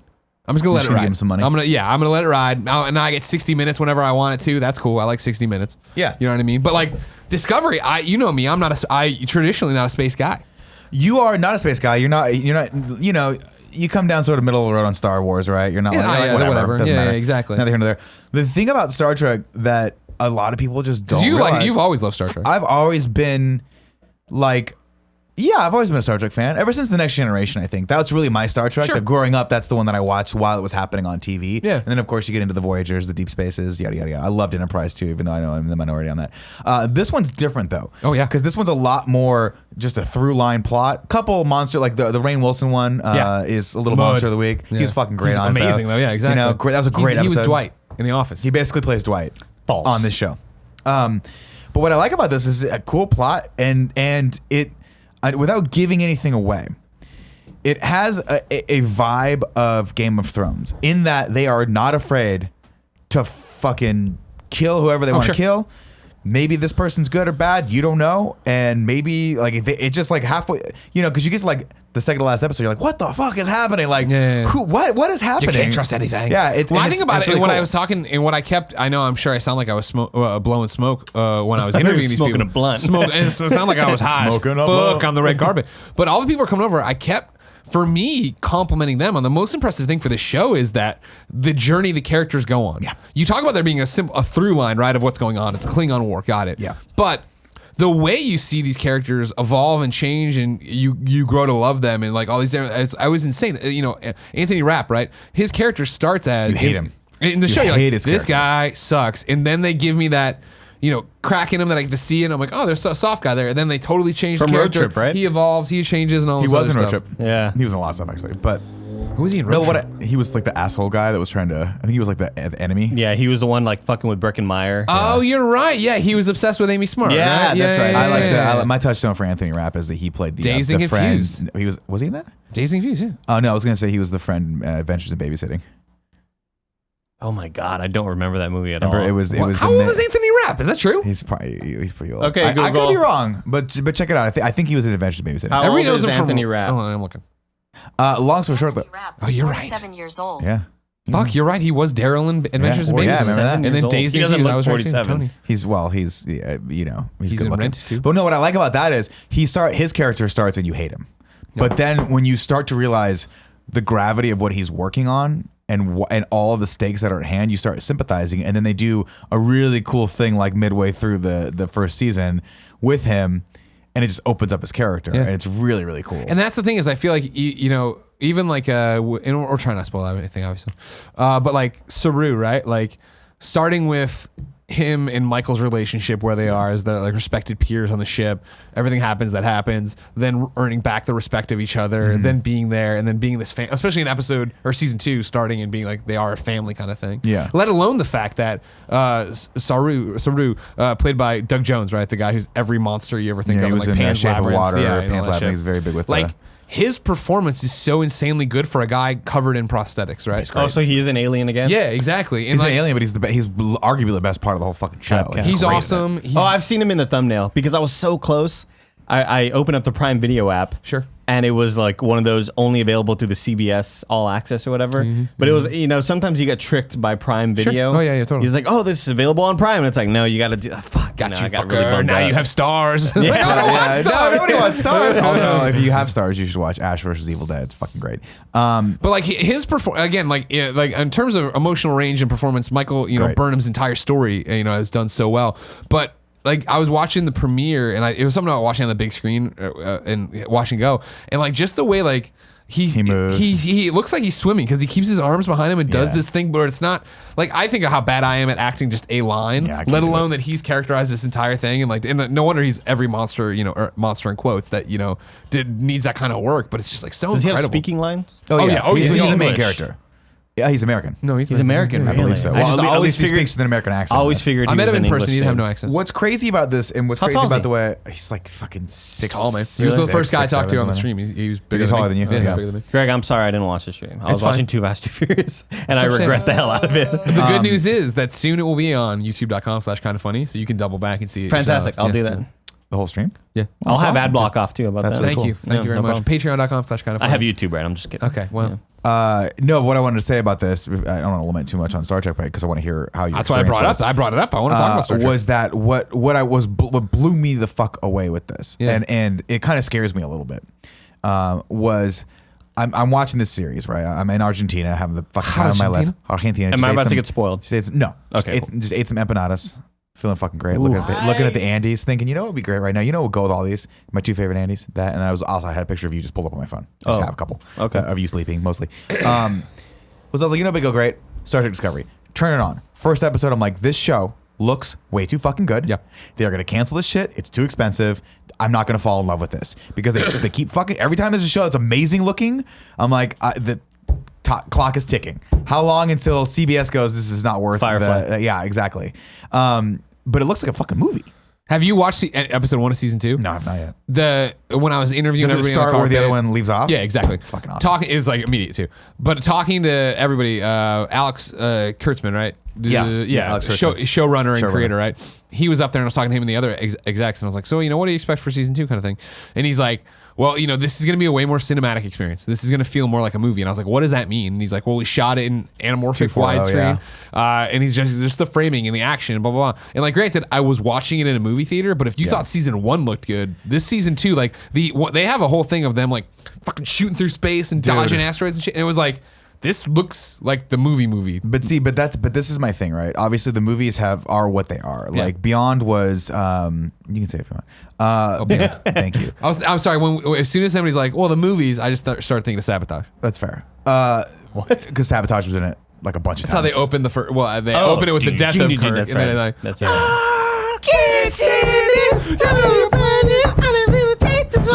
I'm just gonna let it should ride. give him some money. I'm gonna let it ride. And now I get 60 minutes whenever I want it to. That's cool. I like 60 minutes. Yeah. You know what I mean? But like Discovery, you know me, I traditionally not a space guy. You are not a space guy. You're not. You know. You come down sort of middle of the road on Star Wars, right? You're not Yeah, like, yeah, whatever. whatever. Doesn't Yeah, matter. yeah, exactly. Neither here nor there. The thing about Star Trek that a lot of people just don't Because realize. you've always loved Star Trek. I've always been like Yeah, I've always been a Star Trek fan. Ever since The Next Generation, I think. That's really my Star Trek. Sure. Like, growing up, that's the one that I watched while it was happening on TV. Yeah. And then, of course, you get into the Voyagers, the Deep Spaces, yada, yada, yada. I loved Enterprise, too, even though I know I'm the minority on that. This one's different, though. Oh, yeah. Because this one's a lot more just a through-line plot. Couple monster, like the Rainn Wilson one is a little Mud. monster of the week. Yeah. He was fucking great He's on it, amazing, though. Yeah, exactly. You know, that was a great episode. He was Dwight in The Office. He basically plays Dwight False. on this show. But what I like about this is a cool plot, and it, without giving anything away, it has a vibe of Game of Thrones in that they are not afraid to fucking kill whoever they want to kill. Maybe this person's good or bad, you don't know, and maybe like it's just like halfway, you know, because you get to like the second to last episode, you're like, what the fuck is happening? Like, who, what is happening? You can't trust anything. Yeah, well, I think about it. Really When cool. I was talking, and what I kept, I know, I'm sure I sound like I was blowing smoke when I was interviewing these smoking people. a blunt. And it sounded like I was high as Smoking a fuck blunt. on the red carpet. But all the people are coming over. I kept, for me, complimenting them on the most impressive thing for this show is that the journey the characters go on. Yeah. You talk about there being a through line, right, of what's going on. It's Klingon War, got it. Yeah. But the way you see these characters evolve and change, and you grow to love them, and like all these different, I was insane. You know, Anthony Rapp, right? His character starts as You hate him. in the show. You're hate like, his this character. guy sucks, and then they give me that, you know, crack in him that I get to see, and I'm like, oh, there's a soft guy there, and then they totally change From the Road character. Trip, right? He evolves, he changes, and all He this was other in Road stuff. Trip. Yeah. He was in a lot of stuff actually, but Who was he in Road no, Trip? he was like the asshole guy that was trying to. I think he was like the enemy. Yeah, he was the one like fucking with Breckenmeyer. Oh, you're right. Yeah, he was obsessed with Amy Smart. Yeah, right? that's right. I like my touchstone for Anthony Rapp is that he played the Dazed the and friend. Confused. He was he in that? Dazed and Confused, yeah. Oh no, I was gonna say he was the friend Adventures in Babysitting. Oh my god, I don't remember that movie at Remember all. it was How old is Anthony Rapp? Is that true? He's pretty old. Okay, I could Google. be wrong, but check it out. I think he was in Adventures in Babysitting. How Everybody old knows is him from Anthony Rapp? Oh, I'm looking. Long story short, though. Oh, you're right. 7 years old. Yeah, Fuck, you're right. He was Daryl in Adventures in well, Babysitting. yeah, remember that? And then 7 years Dazed old. and He doesn't Confused. I look was right too. 47. Tony. he's you know he's He's good in looking. Rent, too. But no, what I like about that is his character starts and you hate him, but then when you start to realize the gravity of what he's working on and all of the stakes that are at hand, you start sympathizing, and then they do a really cool thing like midway through the first season with him, and it just opens up his character, and it's really really cool. And that's the thing is I feel like, you know, even like, and we're trying not to spoil anything, obviously. But like Saru, right? Like starting with him and Michael's relationship where they are as the like respected peers on the ship. Everything happens that happens. Then earning back the respect of each other. Then being there, and then being this especially in episode or season 2, starting and being like they are a family kind of thing. Yeah. Let alone the fact that Saru, played by Doug Jones, right? The guy who's every monster you ever think Yeah, of, he was like in Pan's Shape of Labyrinth. Water. Yeah, and all Pan's that Labyrinth shit. is very big with like. His performance is so insanely good for a guy covered in prosthetics, right? Oh, so he is an alien again? Yeah, exactly. And He's like, an alien, but he's arguably the best part of the whole fucking show. Okay. he's great at it. awesome. He's, Oh, I've seen him in the thumbnail because I was so close. I opened up the Prime Video app. Sure. And it was like one of those only available through the CBS All Access or whatever. But it was, you know, sometimes you get tricked by Prime Video. Oh, yeah, totally. He's like, oh, this is available on Prime. And it's like, no, you got to do, fuck. got no, you, I got fucker. really bummed now out. you have stars. Yeah. Like, I don't want Yeah, stars. nobody wants stars. Although if you have stars, you should watch Ash vs. Evil Dead. It's fucking great. But like his again, like in terms of emotional range and performance, Michael, you know, Great. Burnham's entire story, you know, has done so well. But like I was watching the premiere, and it was something about watching on the big screen and watching go, and like just the way like he moves. he looks like he's swimming because he keeps his arms behind him and does Yeah. this thing, but it's not like I think of how bad I am at acting just a line, Yeah, I can't let do alone it. that he's characterized this entire thing, and like and no wonder he's every monster, you know, or monster in quotes that you know needs that kind of work, but it's just like so Does he have incredible. speaking lines? Oh yeah, Oh, he's, yeah. he's a main English. character. Yeah, he's American. No, He's American, I really? believe so. I Well, just at always least he figured- speaks with an American accent. I always figured I he met was him in an person. English He didn't have dude. no accent. What's crazy about this, and what's How crazy tall is about he? the way he's like fucking six. Tall, man. He was six, the first guy I six, talked to seven, on the something. stream. He was bigger he than taller me. than you? Yeah, he was Yeah. bigger than me. Greg, I'm sorry I didn't watch the stream. I was fine. watching Too Fast, Too Furious, and I what I'm regret saying. the hell out of it. The good news is that soon it will be on youtube.com/kindafunny, so you can double back and see it. Fantastic. yourself. I'll do Yeah. that. The whole stream. Yeah. I'll have awesome. ad block off too about That's that. really Thank you. cool. Thank you very no much. problem. Patreon.com/kindafunny. I have YouTube, right? I'm just kidding. Okay, well, No, what I wanted to say about this, I don't want to lament too much on Star Trek, because I want to hear how you. that's why I brought it up. I brought it up. I want to talk about Star Trek. Was that what what blew me the fuck away with this, Yeah. and it kind of scares me a little bit. Was I'm watching this series, right? I'm in Argentina, having the fucking time of my life. Argentina. Am Just I ate about to some- get spoiled? Just ate some, no. Okay, Just ate some empanadas. Feeling fucking great. Looking at the Andes, thinking, you know what would be great right now? You know what would go with all these? My 2 favorite Andes. That, and I had a picture of you just pulled up on my phone. I just have a couple of you sleeping, mostly. I was like, you know what would go great? Star Trek Discovery. Turn it on. First episode, I'm like, this show looks way too fucking good. Yeah. They're going to cancel this shit. It's too expensive. I'm not going to fall in love with this. Because they keep fucking, every time there's a show that's amazing looking, I'm like, the clock is ticking. How long until CBS goes, this is not worth Firefly. Yeah, exactly. But it looks like a fucking movie. Have you watched episode 1 of season 2? No, I've not yet. When I was interviewing Does it everybody start in the where the carpet- other one leaves off? Yeah, exactly. It's fucking awesome. Talking is like immediate too, but talking to everybody, Alex Kurtzman, right? Yeah, Alex Kurtzman. Showrunner and creator, right? He was up there and I was talking to him and the other execs, and I was like, so what do you expect for season 2, kind of thing? And he's like, well, this is going to be a way more cinematic experience. This is going to feel more like a movie. And I was like, what does that mean? And he's like, well, we shot it in anamorphic 2.4, widescreen. And he's just the framing and the action and blah, blah, blah. And like, granted, I was watching it in a movie theater, but if you thought season 1 looked good, this season 2, like they have a whole thing of them like fucking shooting through space and dodging asteroids and shit. And it was like, this looks like the movie. But this is my thing, right? Obviously, the movies are what they are. Yeah. Like Beyond was, you can say it if you want. Beyond. Thank you. I'm sorry. As soon as somebody's like, well, the movies, I just started thinking of Sabotage. That's fair. What? Because Sabotage was in it like a bunch of That's how times. they opened the first. Well, they opened it with the death of Kirk. That's and then right. like, That's right. Can't stand it.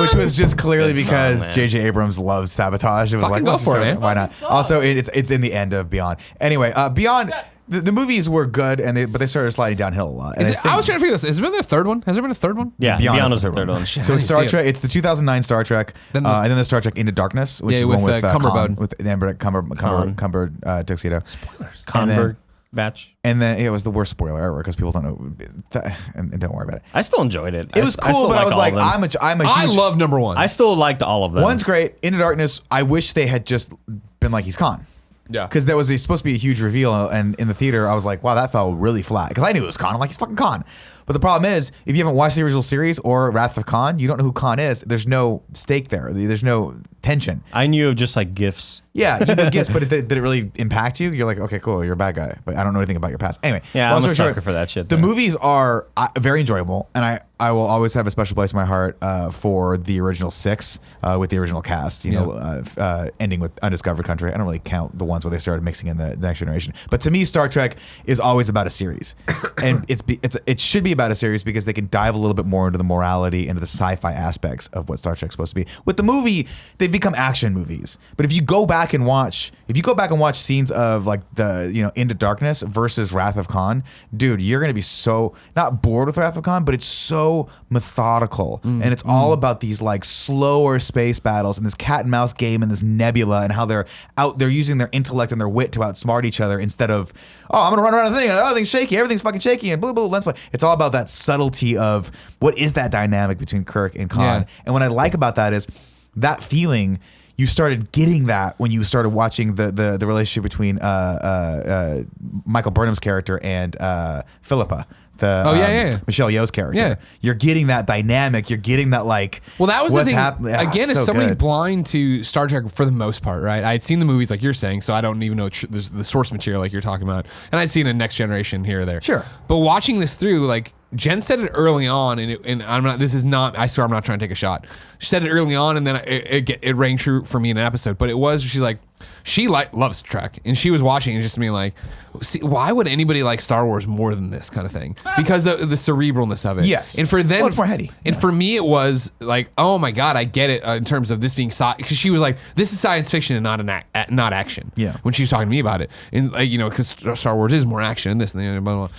Which was just clearly because man. J.J. Abrams loves Sabotage. It was Fucking like, go for it, man. why not? Also, it's in the end of Beyond. Anyway, Beyond. The movies were good, but they started sliding downhill a lot. And I was trying to figure this. Has there been a third one? Has there been a third one? Yeah, Beyond was the third one. Shit, So I it's didn't Star see it. Trek. It's the 2009 Star Trek, Then and then the Star Trek Into Darkness, which is the one with Cumberbatch. with Amber Cumber tuxedo. Spoilers. Conberg batch. And then it was the worst spoiler ever because people don't know. And don't worry about it. I still enjoyed it. It was cool, but I was like, I'm a I huge. love number 1. I still liked all of them. One's great. Into Darkness. I wish they had just been like, he's Khan. Yeah. Because there was supposed to be a huge reveal, and in the theater, I was like, wow, that fell really flat. Because I knew it was Khan. I'm like, he's fucking Khan. But the problem is, if you haven't watched the original series or Wrath of Khan, you don't know who Khan is. There's no stake there. There's no tension. I knew of just like gifts. Yeah, you know gifts, but did it really impact you? You're like, okay, cool, you're a bad guy, but I don't know anything about your past. Anyway, Yeah, long I'm a story sucker for that shit, The though. movies are very enjoyable, and I will always have a special place in my heart for the original 6 with the original cast. Ending with Undiscovered Country. I don't really count the ones where they started mixing in the Next Generation, but to me, Star Trek is always about a series, and it should be about a series because they can dive a little bit more into the morality, into the sci-fi aspects of what Star Trek's supposed to be. With the movie, they've become action movies. But if you go back and watch scenes of like the Into Darkness versus Wrath of Khan, dude, you're gonna be so not bored with Wrath of Khan, but it's so methodical, and it's all about these like slower space battles and this cat and mouse game and this nebula and how they're using their intellect and their wit to outsmart each other instead of I'm gonna run around the thing, everything's shaky, everything's fucking shaky, and blah blah lens play. It's all about that subtlety of what is that dynamic between Kirk and Khan. Yeah. And what I like about that is that feeling. You started getting that when you started watching the relationship between Michael Burnham's character and Philippa, Michelle Yeoh's character. Yeah. You're getting that dynamic. You're getting that like. Well, that was the thing. Again, it's as so somebody good. blind to Star Trek for the most part, right? I had seen the movies like you're saying, so I don't even know the source material like you're talking about, and I'd seen a Next Generation here or there. Sure. But watching this through, like Jen said it early on, and I'm not. This is not. I swear, I'm not trying to take a shot. She said it early on, and then it rang true for me in an episode. But it was she's like. She loves Trek, and she was watching and just being like, see, why would anybody like Star Wars more than this kind of thing? Because of the cerebralness of it. Yes. And for them, Well, it's more heady. And Yeah. for me, it was like, oh my god, I get it in terms of this being because she was like, this is science fiction and not action. Yeah. When she was talking to me about it, and like because Star Wars is more action, this and the other, blah, blah, blah.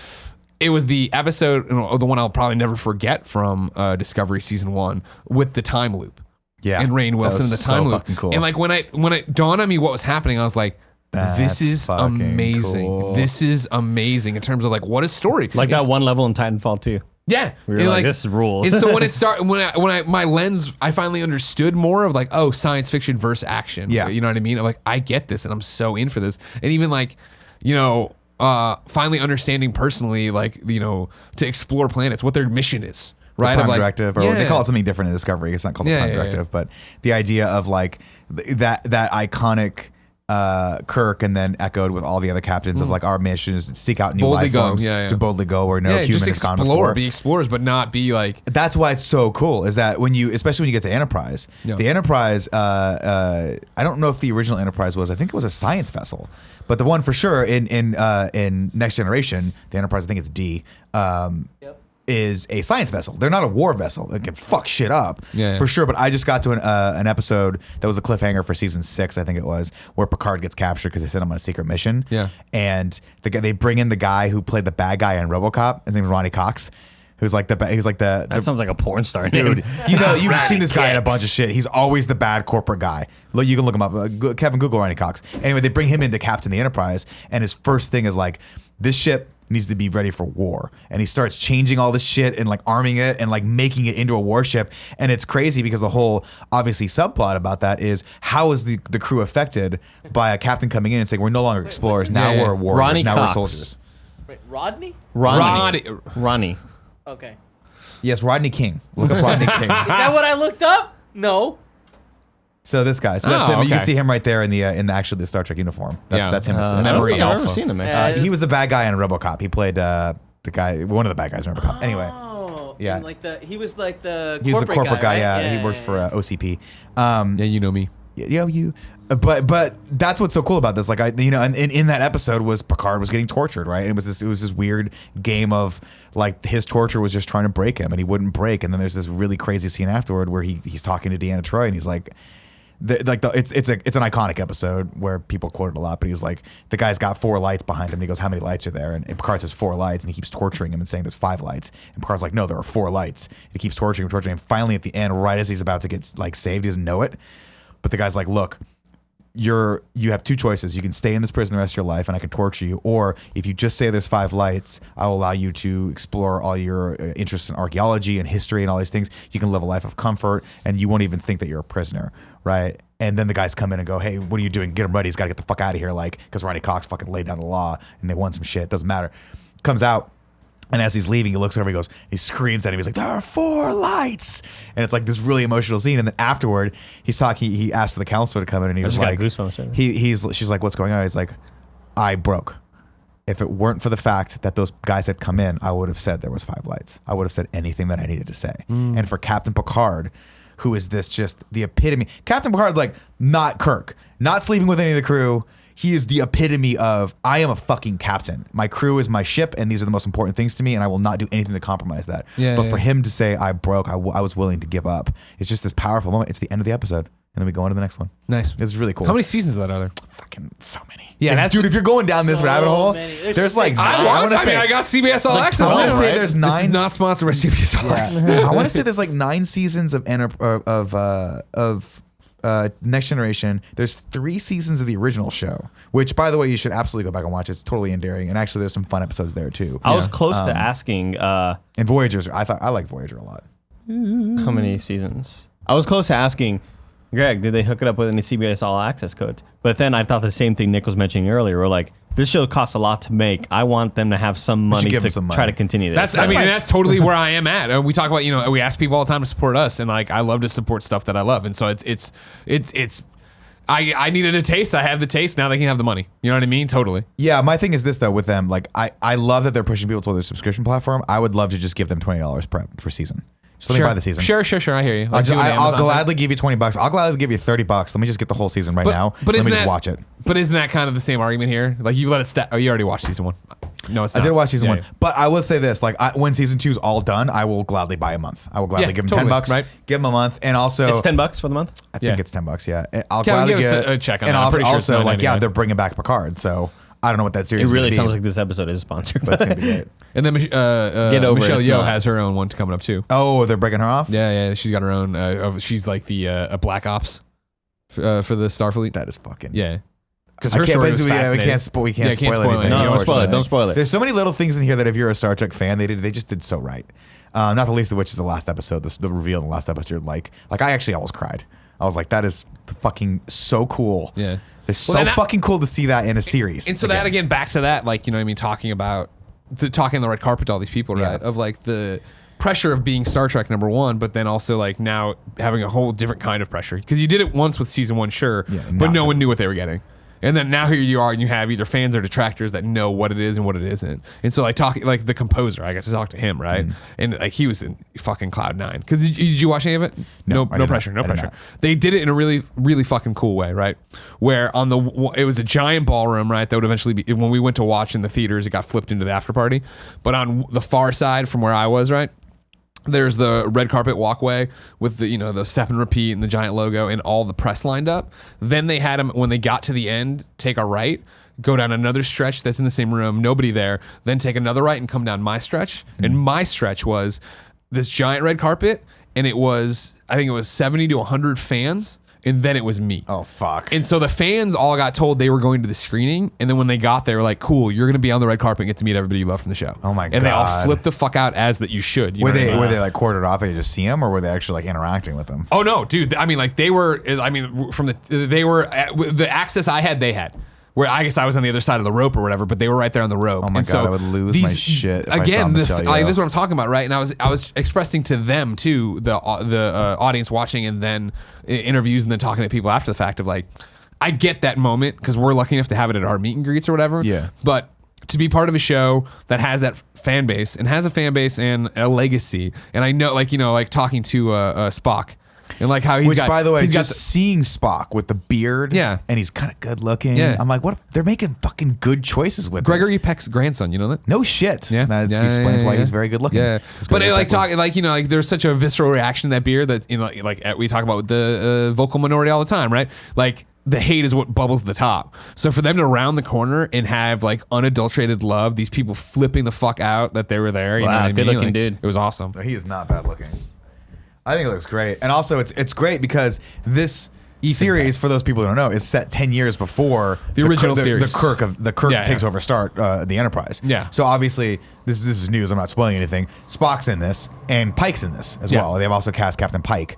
It was the episode, the one I'll probably never forget from Discovery season 1 with the time loop. Yeah. And Rainn Wilson in the so time loop. fucking cool. And like when it dawned on me what was happening, I was like, this That's is fucking amazing. cool. This is amazing in terms of like what is story. Like It's- that one level in Titanfall 2. Yeah. We were And, like, this rules. And so when it started, my lens, I finally understood more of like, oh, science fiction versus action. Yeah. You know what I mean? I'm like, I get this and I'm so in for this. And even like, finally understanding personally, like, to explore planets, what their mission is. Right, The Prime of like, Directive, or they call it something different in Discovery. It's not called the Prime Directive, but the idea of like that iconic Kirk and then echoed with all the other captains of like our mission is to seek out new Boldly life go, forms to boldly go where no human just has gone explore, before. be explorers, but not be like. That's why it's so cool. Is that when you, especially when you get to Enterprise, the Enterprise. I don't know if the original Enterprise was. I think it was a science vessel, but the one for sure in Next Generation, the Enterprise. I think it's D. Is a science vessel. They're not a war vessel. They can fuck shit up for sure. But I just got to an episode that was a cliffhanger for season 6, I think it was, where Picard gets captured because they sent him on a secret mission. Yeah. And they bring in the guy who played the bad guy in RoboCop. His name is Ronnie Cox. Who's like the That sounds like a porn star dude. name. You know, you've seen this guy in a bunch of shit. He's always the bad corporate guy. Look, you can look him up. Kevin, Google Ronnie Cox. Anyway, they bring him in to captain the Enterprise, and his first thing is like, this ship needs to be ready for war. And he starts changing all this shit and like arming it and like making it into a warship. And it's crazy because the whole obviously subplot about that is how is the crew affected by a captain coming in and saying, we're no longer explorers, now we're warriors, Ronnie now Cox. we're soldiers. Wait, Rodney? Ronnie. Okay. Yes, Rodney King. Look up Rodney King. Is that what I looked up? No. So this guy, so that's him. You okay. can see him right there in the Star Trek uniform. That's him. Memory I've never Alpha. seen him, man. He was the bad guy in RoboCop. He played the guy, one of the bad guys in RoboCop. Anyway, Oh. Yeah. And he was like the he was the corporate guy. right? Yeah, he worked for OCP. Yeah, you know me. You. But that's what's so cool about this. Like and in that episode was Picard was getting tortured, right? And it was this weird game of like his torture was just trying to break him, and he wouldn't break. And then there's this really crazy scene afterward where he's talking to Deanna Troi, and he's like. It's an iconic episode where people quote it a lot, but he was like, the guy's got 4 lights behind him. And he goes, how many lights are there? And Picard says 4 lights, and he keeps torturing him and saying there's 5 lights. And Picard's like, no, there are 4 lights. He keeps torturing him. And finally at the end, right as he's about to get like saved, he doesn't know it. But the guy's like, look, you have 2 choices. You can stay in this prison the rest of your life and I can torture you. Or if you just say there's 5 lights, I will allow you to explore all your interests in archaeology and history and all these things. You can live a life of comfort and you won't even think that you're a prisoner, right? And then the guys come in and go, hey, what are you doing? Get him ready. He's got to get the fuck out of here. Like, because Ronnie Cox fucking laid down the law and they won some shit. Doesn't matter. Comes out. And as he's leaving, he looks over, he screams at him. He's like, there are 4 lights. And it's like this really emotional scene. And then afterward, he asked for the counselor to come in and he was like, she's like, what's going on? He's like, I broke. If it weren't for the fact that those guys had come in, I would have said there was 5 lights. I would have said anything that I needed to say. And for Captain Picard, who is this just the epitome. Captain Picard, like, not Kirk, not sleeping with any of the crew. He is the epitome of, I am a fucking captain. My crew is my ship, and these are the most important things to me, and I will not do anything to compromise that. But for him to say, I broke, I was willing to give up, it's just this powerful moment. It's the end of the episode, and then we go on to the next one. Nice. It's really cool. How many seasons of that are there? Fucking so many. Yeah, dude, if you're going down this rabbit hole, there's like, I got CBS All Access. I want to now, say right? there's This 9. is not sponsored by CBS All Access. I want to say there's like 9 seasons of Next Generation. There's 3 seasons of the original show, which, by the way, you should absolutely go back and watch. It's totally endearing, and actually, there's some fun episodes there too. I was close to asking. And Voyager's, I like Voyager a lot. How many seasons? I was close to asking, Greg, did they hook it up with any CBS All Access codes? But then I thought the same thing Nick was mentioning earlier. We're like, this show costs a lot to make. I want them to have some money to try to continue this. That's totally where I am at. We talk about, we ask people all the time to support us, and like I love to support stuff that I love, and so it's I needed a taste. I have the taste. Now they can have the money. You know what I mean? Totally. Yeah, my thing is this though with them. Like I love that they're pushing people to their subscription platform. I would love to just give them $20 per season. Just let me buy the season. Sure. I hear you. Like I'll gladly give you $20. I'll gladly give you $30. Let me just get the whole season now. But let me just watch it. But isn't that kind of the same argument here? Like you let it you already watched season 1. No, it's not. I did watch season 1. Yeah. But I will say this, like when season 2 is all done, I will gladly buy a month. I will gladly give them $10. Right. Give them a month. And also It's $10 for the month? I think it's $10, yeah. I'll Kevin, gladly give us get a check on and that. I'm pretty sure it's also like $9.99. they're bringing back Picard, so I don't know what that series It is really gonna sounds be, like this episode is sponsored. but it's gonna be great. And then Get over Michelle it, it's Yeoh not. has her own one coming up too. Oh, they're breaking her off? Yeah. She's got her own. She's like the a Black Ops for the Starfleet. That is fucking Yeah. Because I her can't, story but was we fascinating. can't spoil anything. No, don't spoil it. Don't spoil it. There's so many little things in here that if you're a Star Trek fan, they just did so right. Not the least of which is the last episode, the reveal in the last episode. Like I actually almost cried. I was like, that is fucking so cool. Yeah. It's so fucking cool to see that in a series. And so that again, back to that, like, you know what I mean, talking about talking on the red carpet to all these people, right? Of like the pressure of being Star Trek #1, but then also like now having a whole different kind of pressure. Because you did it once with season 1, sure, but no one knew what they were getting. And then now here you are, and you have either fans or detractors that know what it is and what it isn't. And so like talking like the composer, I got to talk to him, right? And like he was in fucking cloud nine. Because did you watch any of it? No pressure. They did it in a really, really fucking cool way, right? Where it was a giant ballroom, right? That would eventually be, when we went to watch in the theaters, it got flipped into the after party. But on the far side from where I was, right? There's the red carpet walkway with the step and repeat and the giant logo and all the press lined up. Then they had them, when they got to the end, take a right, go down another stretch that's in the same room, nobody there, then take another right and come down my stretch. And my stretch was this giant red carpet, and I think it was 70 to 100 fans. And then it was me. Oh, fuck. And so the fans all got told they were going to the screening. And then when they got there, they were like, cool, you're going to be on the red carpet and get to meet everybody you love from the show. Oh, my God. And they all flipped the fuck out as that you should. Were they like quartered off and you just see them, or were they actually like interacting with them? Oh, no, dude. I mean, like the access I had, they had. Where I guess I was on the other side of the rope or whatever, but they were right there on the rope. Oh my God, I would lose my shit if I saw Michelle Yeoh. This is what I'm talking about, right? And I was expressing to them too, the audience watching, and then interviews, and then talking to people after the fact of like, I get that moment because we're lucky enough to have it at our meet and greets or whatever. Yeah. But to be part of a show that has that fan base and a legacy, and I know, like talking to Spock. And like how Which, by the way, seeing Spock with the beard, and he's kind of good looking. Yeah. I'm like, what? They're making fucking good choices with Gregory Peck's grandson. You know that? No shit. Yeah, that explains why he's very good looking. Yeah, but there's such a visceral reaction to that beard that we talk about with the vocal minority all the time, right? Like the hate is what bubbles to the top. So for them to round the corner and have like unadulterated love, these people flipping the fuck out that they were there. You know what I mean? Good looking dude. It was awesome. He is not bad looking. I think it looks great. And also, it's great because this series, for those people who don't know, is set 10 years before the original series. The Kirk takes over the Enterprise. Yeah. So obviously, this is news. I'm not spoiling anything. Spock's in this, and Pike's in this as well. They've also cast Captain Pike.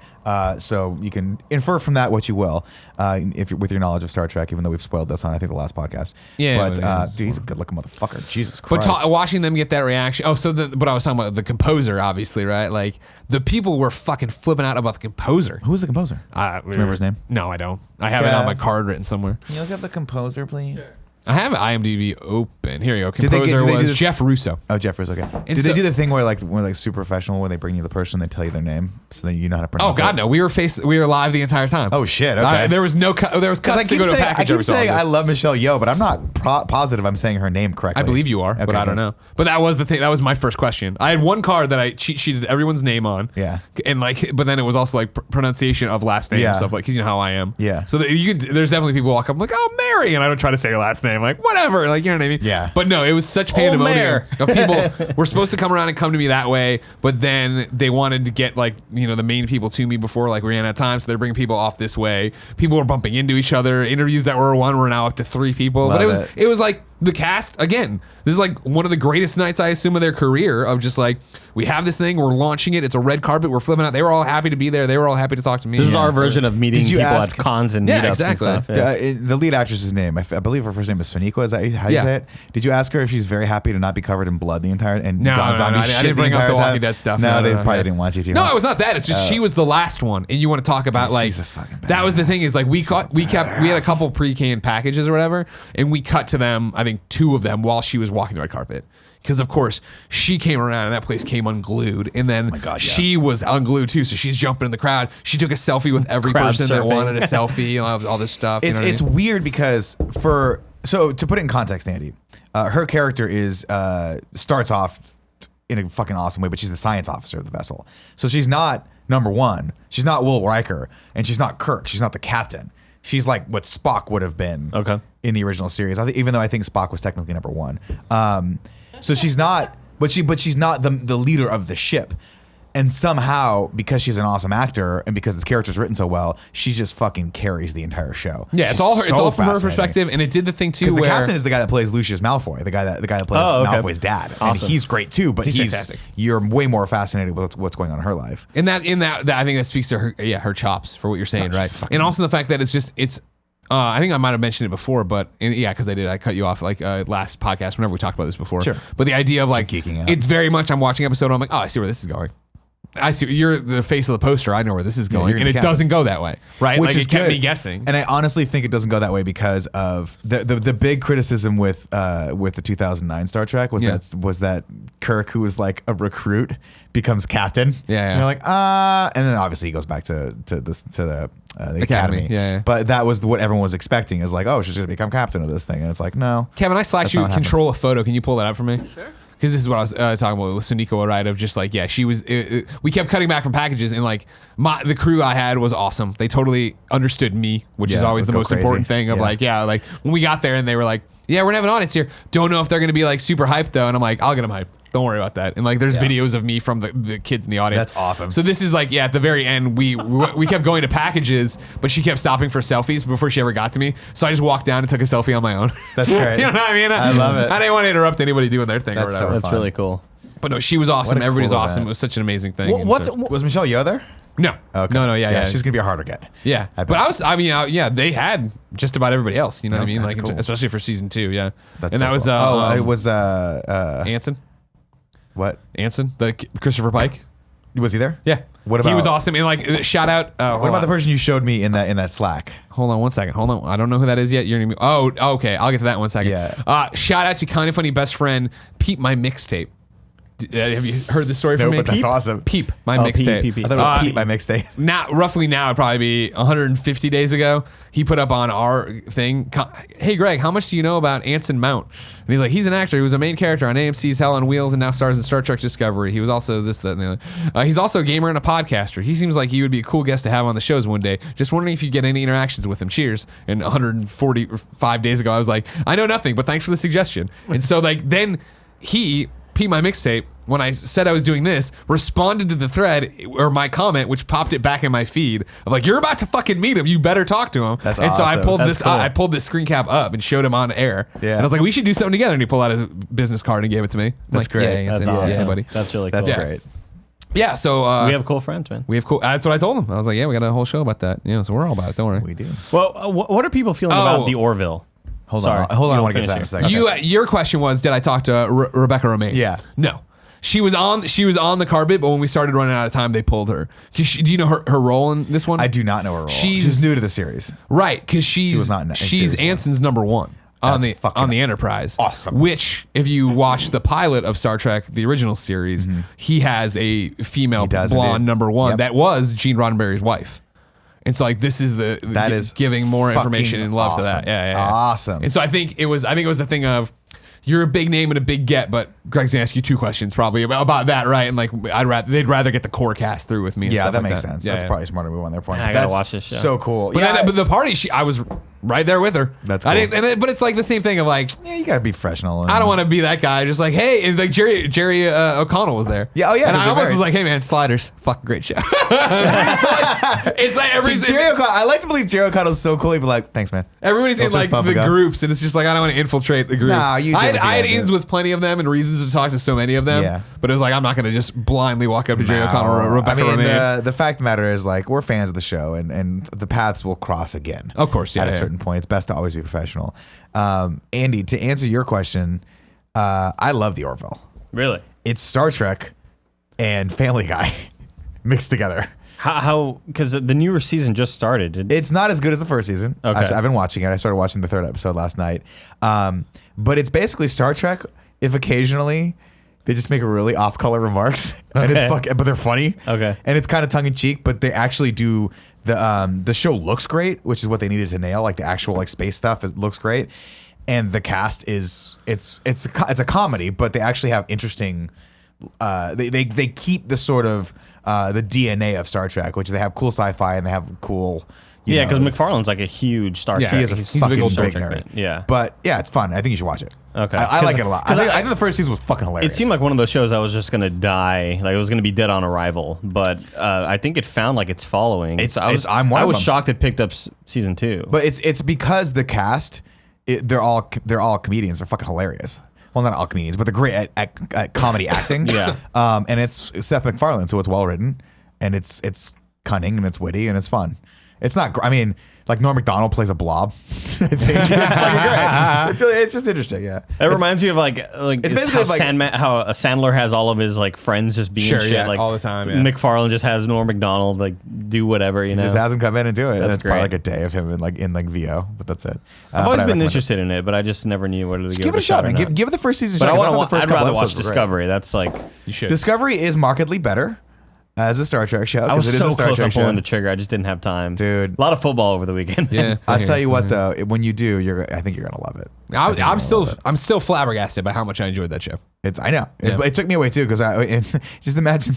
So you can infer from that what you will, if you're, with your knowledge of Star Trek, even though we've spoiled this on, I think, the last podcast. Yeah. But dude, he's a good-looking motherfucker. Jesus Christ. But watching them get that reaction. Oh, so but I was talking about the composer, obviously, right? Like the people were fucking flipping out about the composer. Who's the composer? Do you remember his name? No, I don't. I have it on my card written somewhere. Can you look up the composer, please? Sure. I have IMDb open. Here you go. Composer was Jeff Russo. Oh, Jeff Russo. Okay. Did they do the thing where like super professional, where they bring you the person, they tell you their name, so then you know how to pronounce it? Oh God, no. We were live the entire time. Oh shit. Okay. There was cuts to go to a package. I keep saying I love Michelle Yeoh, but I'm not positive I'm saying her name correctly. I believe you are, but I don't know. But that was the thing. That was my first question. I had one card that I cheat sheeted everyone's name on. Yeah. And but then it was also like pronunciation of last name and stuff, like, because you know how I am. Yeah. So there's definitely people walk up like, oh, Mary, and I don't try to say her last name, like whatever. Like, you know what I mean? Yeah. But no, it was such pandemonium of people were supposed to come around and come to me that way, but then they wanted to get like, the main people to me before like we ran out of time, so they're bringing people off this way. People were bumping into each other. Interviews that were one were now up to 3 people. But it was like the cast, again, this is like one of the greatest nights, I assume, of their career, of just like, we have this thing, we're launching it, it's a red carpet, we're flipping out. They were all happy to be there. They were all happy to talk to me. This is our version of meeting people at cons and meetups exactly. and stuff. Yeah. The lead actress's name, I believe her first name is Sonequa. Is that how you say it? Did you ask her if she's very happy to not be covered in blood the entire and zombie shit? I didn't bring up the Walking Dead stuff. No, they probably didn't want you to. No, it was not that. It's just she was the last one, and you want to talk about like she's a fucking badass. That was the thing, is like we had a couple pre-canned packages or whatever, and we cut to them. I think 2 of them while she was walking the red carpet. Because of course she came around and that place came unglued, and then she was unglued too. So she's jumping in the crowd. She took a selfie with every person that wanted a selfie and all this stuff. It's weird because to put it in context, Andy, her character starts off in a fucking awesome way, but she's the science officer of the vessel. So she's not number 1. She's not Will Riker, and she's not Kirk. She's not the captain. She's like what Spock would have been in the original series. Even though I think Spock was technically number 1. So she's not, but she's not the leader of the ship. And somehow, because she's an awesome actor and because this character's written so well, she just fucking carries the entire show. Yeah, it's all from her perspective, and it did the thing too. Because the captain is the guy that plays Lucius Malfoy, the guy that plays Malfoy's dad, and he's great too. But he's fantastic. You're way more fascinated with what's going on in her life. And that I think that speaks to her chops for what you're saying, right? And also the fact that it's. I think I might have mentioned it before, but because I did. I cut you off like last podcast whenever we talked about this before. Sure. But the idea of like, geeking out. it's very much I'm watching episode and I'm like, oh, I see where this is going. I see. You're the face of the poster. I know where this is going, you're and gonna it be captain. doesn't go that way, right? Which like is it kept good. me guessing. And I honestly think it doesn't go that way because of the big criticism with the 2009 Star Trek was that Kirk, who was like a recruit, becomes captain. Yeah. And you're like, and then obviously he goes back to the academy. Yeah. But that was what everyone was expecting, is like, oh, she's gonna become captain of this thing, and it's like, no. Kevin, I slacked That's you not what control a photo. Can you pull that up for me? Sure. Because this is what I was talking about with Suniko, right? Of just like, yeah, she was. We kept cutting back from packages, and like the crew I had was awesome. They totally understood me, which is Yeah, always the go most crazy. important thing. Of Yeah. like when we got there and they were like, yeah, we're gonna have an audience here. Don't know if they're gonna be like super hyped though, and I'm like, I'll get them hyped. Don't worry about that. And like, there's videos of me from the kids in the audience. That's awesome. So this is like, yeah, at the very end, we kept going to packages, but she kept stopping for selfies before she ever got to me. So I just walked down and took a selfie on my own. That's great. You know what I mean? I love it. I didn't want to interrupt anybody doing their thing or That's so whatever. That's really cool. But no, she was awesome. What a Everybody's cool awesome. event. It was such an amazing thing. And What's so- Was Michelle Yeoh there? no, Okay. no, yeah. She's gonna be a harder get. yeah. I But bet. yeah, they had just about everybody else. You know what I mean? that's Like, cool. especially for season 2. Yeah. That's and so that was cool. It was Anson. what? Anson, Christopher Pike. Was he there? Yeah. What He about- was awesome. And like, shout out. What about the person you showed me in that Slack? Hold on one second. Hold on. I don't know who that is yet. You're gonna be. Oh, okay. I'll get to that in 1 second. Yeah. Shout out to kind of funny best friend Peep, my mixtape. Have you heard this story No, from me? but that's awesome. Peep, my Oh, mixtape. Peep. I thought it was Pete, my mixtape. Roughly now, it'd probably be 150 days ago. He put up on our thing, hey, Greg, how much do you know about Anson Mount? And he's like, he's an actor. He was a main character on AMC's Hell on Wheels and now stars in Star Trek Discovery. He was also this, that, and the other. He's also a gamer and a podcaster. He seems like he would be a cool guest to have on the shows one day. Just wondering if you get any interactions with him. Cheers. And 145 days ago, I was like, I know nothing, but thanks for the suggestion. And so like then he, Pete, my mixtape, when I said I was doing this, responded to the thread or my comment, which popped it back in my feed of like, you're about to fucking meet him. You better talk to him. That's and so I awesome. pulled That's this. cool. I pulled this screen cap up and showed him on air. Yeah. And I was like, we should do something together. And he pulled out his business card and gave it to me. I'm That's like, great. Yeah, That's Anson, awesome. yeah, buddy. That's really cool. That's Yeah. great. Yeah. So We have cool friends, man. That's what I told him. I was like, yeah, we got a whole show about that. Yeah. So we're all about it. Don't worry. We do. Well, what are people feeling about the Orville? Hold Sorry. on. Hold on. I You want to get to that in a finish second. Your question was, did I talk to Rebecca Romaine? Yeah. No. She was on the carpet, but when we started running out of time, they pulled her. Do you know her role in this one? I do not know her role. She's- She's new to the series. Right, because she's was not in she's series one. Anson's number one on That's fucking on the Enterprise. awesome. Which, if you watch the pilot of Star Trek, the original series, he has a female He does, blonde indeed. number one Yep. that was Gene Roddenberry's wife. And so like this is That is giving more fucking information and love to that. awesome. Yeah. Awesome. And so I think it was a thing of, you're a big name and a big get, but Greg's gonna ask you 2 questions probably about that, right? And like they'd rather get the core cast through with me. And Yeah, stuff that like makes sense. Yeah, That's yeah. probably smarter move on their point. I But gotta that's watch this show. so cool. But, Yeah, but the party, I was right there with her. That's I cool. didn't, but it's like the same thing of like, yeah, you gotta be professional. And, I don't want to be that guy. Just like, hey, it's like Jerry O'Connell was there. Yeah, oh, yeah, And those I are almost very- was like, hey man, Sliders, fucking great show. It's like Jerry O'Connell. I like to believe Jerry O'Connell's so cool. He'd be like, "Thanks, man." everybody's Go in fist like bump the and go. groups, and it's just like I don't want to infiltrate the group. Nah, you do I what you had gotta ins do. with plenty of them and reasons to talk to so many of them. Yeah. But it was like I'm not going to just blindly walk up to Jerry O'Connell or Rebecca I mean, Romaine. the fact of the matter is, like, we're fans of the show, and the paths will cross again. Of course, yeah, At a yeah. certain point, it's best to always be professional. Andy, to answer your question, I love the Orville. Really? It's Star Trek and Family Guy mixed together. How? Because the newer season just started. It's not as good as the first season. Okay. I've been watching it. I started watching the 3rd episode last night. But it's basically Star Trek if occasionally they just make really off-color remarks, and it's but they're funny. Okay. And it's kind of tongue-in-cheek, but they actually do the show looks great, which is what they needed to nail. Like the actual like space stuff, it looks great, and the cast is it's a comedy, but they actually have interesting. They keep the sort of the DNA of Star Trek, which is they have cool sci-fi and they have cool. Yeah, because because McFarlane's like a huge Star Yeah, Trek. he is a he's a fucking big old big Star Trek nerd. fan. Yeah. But yeah, it's fun. I think you should watch it. Okay. I like it a lot. I 'Cause think the first season was fucking hilarious. It seemed like one of those shows that was just gonna die, like it was gonna be dead on arrival. But I think it found like its following. I'm one I of was them. shocked it picked up season 2. But it's because the cast, they're all comedians. They're fucking hilarious. Well, not all comedians, but they're great at comedy acting. Yeah. And it's Seth MacFarlane, so it's well written, and it's cunning and it's witty and it's fun. It's not. I mean, like Norm Macdonald plays a blob. I think it's fucking great. It's just interesting. Yeah. It reminds me of like it's it's basically how, like- how a Sandler has all of his like friends just being Sure, shit yeah, like all the time, yeah. McFarlane just has Norm Macdonald like do whatever, you know. Just has him come in and do it. That's and it's probably great. like a day of him in like VO, but that's it. I've always but I been recommend it. interested in it, but I just never knew whether to Just give it a shot, shot. man. Or not. Give it the first season. But shot, 'cause I thought want the to. first I'd couple rather watch episodes were great. Discovery. That's like You should. Discovery is markedly better as a Star Trek show. I 'cause was it is so a Star close Trek on pulling show. the trigger. I just didn't have time, Dude. A lot of football over the weekend. Yeah. I'll tell you what though, when you do, I think you're gonna love it. I think you're I'm gonna love it. still flabbergasted by how much I enjoyed that show. I know. Yeah. It took me away too because just imagine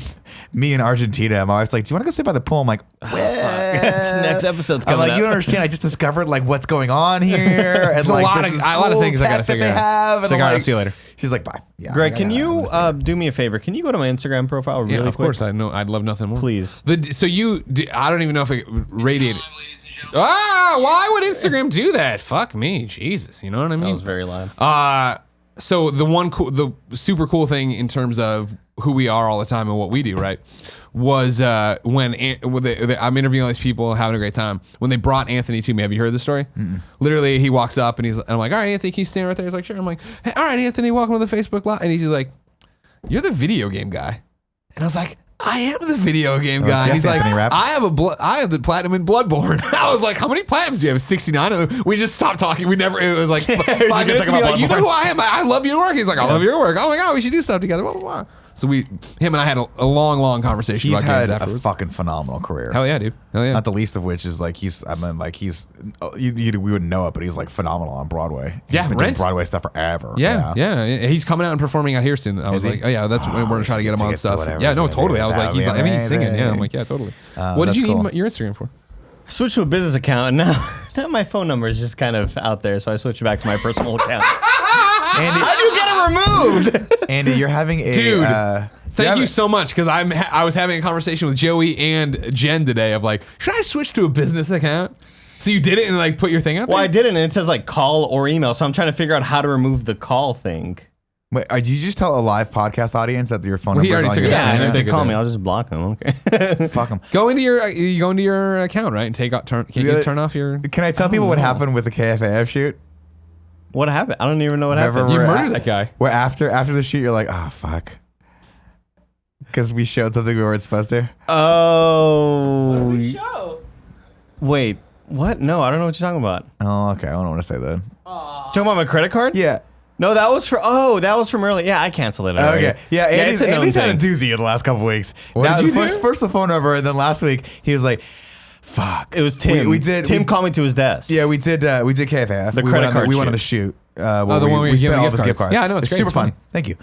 me in Argentina. My wife's like, "Do you want to go sit by the pool?" I'm like, It's next episode's I'm coming like, up. you don't understand. I just discovered like what's going on here, and There's like a lot this of is a lot of cool things I gotta tech that figure they out. have. So And I I'm gotta like- see you later. She's like, "Bye." Yeah, Greg, I can gotta you understand. do me a favor? Can you go to my Instagram profile really Yeah, quick? of course. I'd love nothing more. Please. So I don't even know if it radiated. Why would Instagram do that? Fuck me, Jesus. You know what I That mean? was very loud. So the super cool thing in terms of who we are all the time and what we do, right, was when I'm interviewing all these people, having a great time. When they brought Anthony to me, have you heard this story? Literally, he walks up and I'm like, all right, Anthony, can you stand right there? He's like, sure. I'm like, hey, all right, Anthony, welcome to the Facebook Live. And he's like, you're the video game guy. And I was like, I am the video game guy. yes, He's like, Anthony Rapp. I have the platinum in Bloodborne. I was like, how many platinums do you have? 69 of them. We just stopped talking. We never. It was like 5 gonna minutes. talk To be about like, you know Bloodborne? who I am? I love your work. He's like, I love your work. Oh my god, we should do stuff together. Blah blah blah. So him and I had a long conversation He's about games had a afterwards. fucking phenomenal career. Hell yeah, dude. Hell yeah. Not the least of which is like we wouldn't know it, but he's like phenomenal on Broadway. He's Yeah, been doing Rent. Broadway stuff forever. Yeah. He's coming out and performing out here soon. I was he? like, oh yeah, that's we're gonna try to get him on tickets to stuff. whatever Yeah, he's no, gonna do. totally. I was like, That'd be he's singing. Yeah, amazing. I'm like, yeah, totally. What did that's you cool. need your Instagram for? I switched to a business account, and now my phone number is just kind of out there, so I switched back to my personal account. Andy, How do you get it removed? Andy, you're having a Dude, you're Thank having- you so much because I was having a conversation with Joey and Jen today of like, should I switch to a business account? So you did it and like put your thing out there? Well, I didn't, and it says like call or email, so I'm trying to figure out how to remove the call thing. Wait, did you just tell a live podcast audience that your phone Well, number he is already on took your it Yeah, down. and I if they think call it me, did. I'll just block them. Okay. Fuck them. Go into your account, right? And can't you turn off your Can I tell people what happened with the KFAF shoot? What happened? I don't even know what Remember happened. You we're murdered that guy. Where after the shoot, you're like, oh fuck, because we showed something we weren't supposed to. Oh, Show. wait, what? No, I don't know what you're talking about. Oh, okay. I don't want to say that. Talking about my credit card? Yeah. No, that was from earlier. Yeah, I canceled it already. Okay. Yeah. it's a known Andy's had a thing. doozy in the last couple weeks. What Now, did you first the phone number, and then last week he was like, "Fuck." It was Tim. Tim called me to his desk. Yeah, we did KFAF. The we credit went on card we went on shoot. the shoot. the one where we you spent give all gift of his gift cards. cards. Yeah, I know, it's great, super it's fun. fun. Thank you.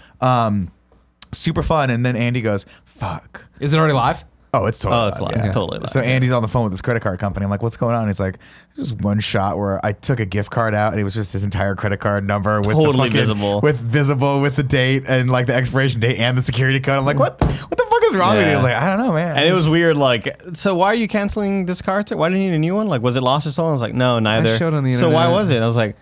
Super fun. And then Andy goes, "Fuck." Is it already live? Oh, it's totally Oh, it's live. yeah. Totally live. So Andy's on the phone with his credit card company. I'm like, what's going on? He's like, just one shot where I took a gift card out and it was just his entire credit card number with Totally the visible. with the date and like the expiration date and the security code. I'm like, what the fuck is wrong with you? I was like, I don't know, man. And it was weird, like, so why are you canceling this card? Why do you need a new one? Like, was it lost or stolen? I was like, no, neither. showed on the So why internet. was it? I was like,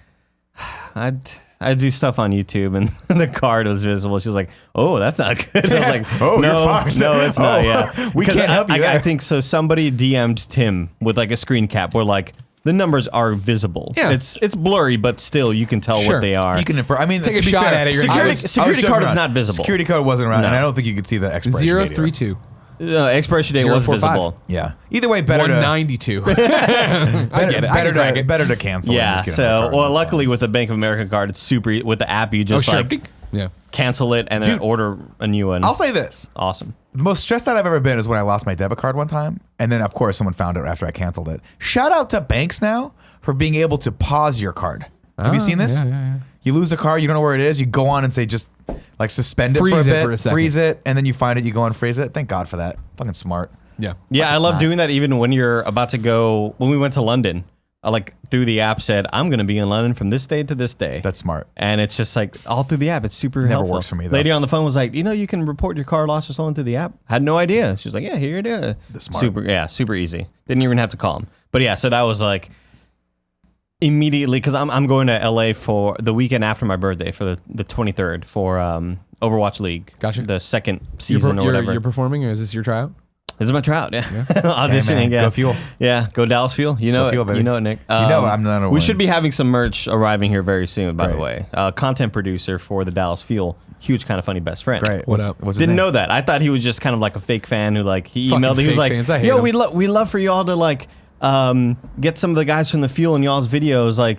I do stuff on YouTube, and the card was visible. She was like, "Oh, that's not good." I was like, Oh, no, you're fucked." no, it's not. Oh, Yeah, we 'Cause can't help you I there. think so. Somebody DM'd Tim with like a screen cap where like the numbers are visible. Yeah. it's blurry, but still you can tell Sure. what they are. You can infer. I mean, Take a to be shot fair, at it, you're I gonna was- get it. I was Security joking card is around. not visible. Security code wasn't around, No. and I don't think you could see the expiration date either. 032. Expiration date was 045. visible. Yeah. Either way, better to 192. I get it. I can crack it. better to cancel. and Yeah. just get another So, card. well, That's luckily fine. with the Bank of America card, it's super. With the app, you Oh, just sure. like Yeah. cancel it and then Dude. order a new one. I'll say this. Awesome. The most stressed out I've ever been is when I lost my debit card one time. And then, of course, someone found it after I canceled it. Shout out to banks now for being able to pause your card. Have you seen this? Yeah. You lose a card, you don't know where it is. You go on and say, just like suspend it for a Freeze it bit, for a second. freeze it, and then you find it, you go and freeze it. Thank God for that. Fucking smart. Yeah. Yeah, I love not. doing that even when you're about to go. When we went to London, I like through the app said, I'm going to be in London from this day to this day. That's smart. And it's just like all through the app. It's super Never helpful. works for me, though. Lady on the phone was like, you can report your car lost or stolen through the app. Had no idea. She was like, yeah, here it is. Smart. Super easy. Didn't even have to call him. But yeah, so that was like immediately because I'm going to LA for the weekend after my birthday for the 23rd for Overwatch League. Gotcha. The second season or whatever. You're performing, or is this your tryout? This is my trout. Yeah, auditioning. man, Yeah, go Fuel. Yeah, go Dallas Fuel. You know Go it. Fuel, baby. You know it, Nick. I'm not a We winner. should be having some merch arriving here very soon. By the Great. way, content producer for the Dallas Fuel, huge kind of funny best friend. Great. What up? What's his Didn't name? know that. I thought he was just kind of like a fake fan who like he Fucking emailed. He was fake like, fans. I hate "Yo, them. we love for y'all to like get some of the guys from the Fuel in y'all's videos, like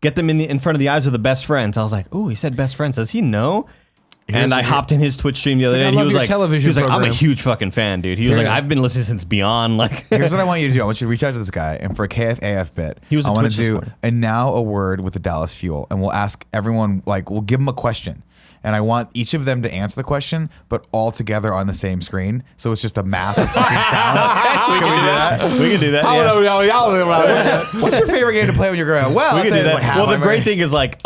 get them in front of the eyes of the best friends." I was like, "Ooh, he said best friends. Does he know?" And I hopped in his Twitch stream the other like, day, I and he love was your like, television "I'm a program." huge fucking fan, dude." He was like, Here- "I've been listening since Beyond." Like, Here's what I want you to do. I want you to reach out to this guy, and for a KFAF bit, He was I a want Twitch to this do morning. and now a word with the Dallas Fuel, and we'll ask everyone, like, we'll give them a question, and I want each of them to answer the question, but all together on the same screen, so it's just a massive fucking sound. we can do that. We can do that. Yeah. What's your favorite game to play when you're growing up? Well, We I'd can say do it's that. like Well, the Half-Life. great thing is like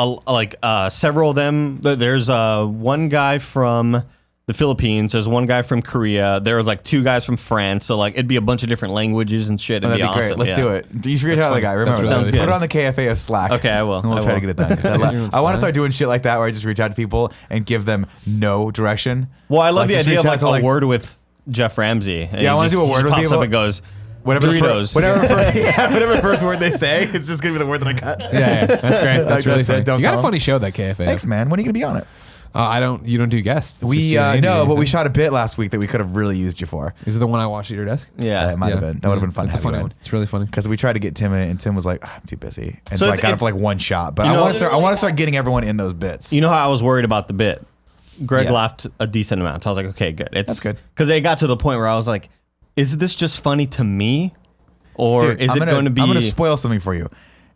several of them. There's one guy from the Philippines. There's one guy from Korea. There are like two guys from France. So like it'd be a bunch of different languages and shit. It'd That'd be awesome. great. Let's Yeah. do it. You should reach out to the guy. Remember, really Sounds put good. it on the KFAF Slack. Okay, I will. And we'll I try will. to get it done. 'Cause I want to start doing shit like that where I just reach out to people and give them no direction. Well, I love Like, the just idea reach of out like to, a word with Jeff Ramsey. And Yeah, I he wanna just- do a he word just with pops people. up and goes, Whatever, Doritos. whatever first word they say, it's just gonna be the word that I cut. Yeah, that's great. That's really That's it. funny. Don't You got tell a him. funny show, that KFA. Thanks, man. When are you gonna be on it? You don't do guests. It's just We you and Andy, no, but we anything. shot a bit last week that we could have really used you for. Is it the one I watched at your desk? yeah. It might have been. That would have been fun. It's a funny one. It's really funny. Because we tried to get Tim in it, and Tim was like, "I'm too busy," and So so I got it it's- for like one shot. But you I know- want to start. I want to start getting everyone in those bits. You know how I was worried about the bit? Greg Yeah. laughed a decent amount. So I was like, okay, good. That's good. Because it got to the point where I was like, is this just funny to me? Or Dude, is I'm it going to be... I'm going to spoil something for you.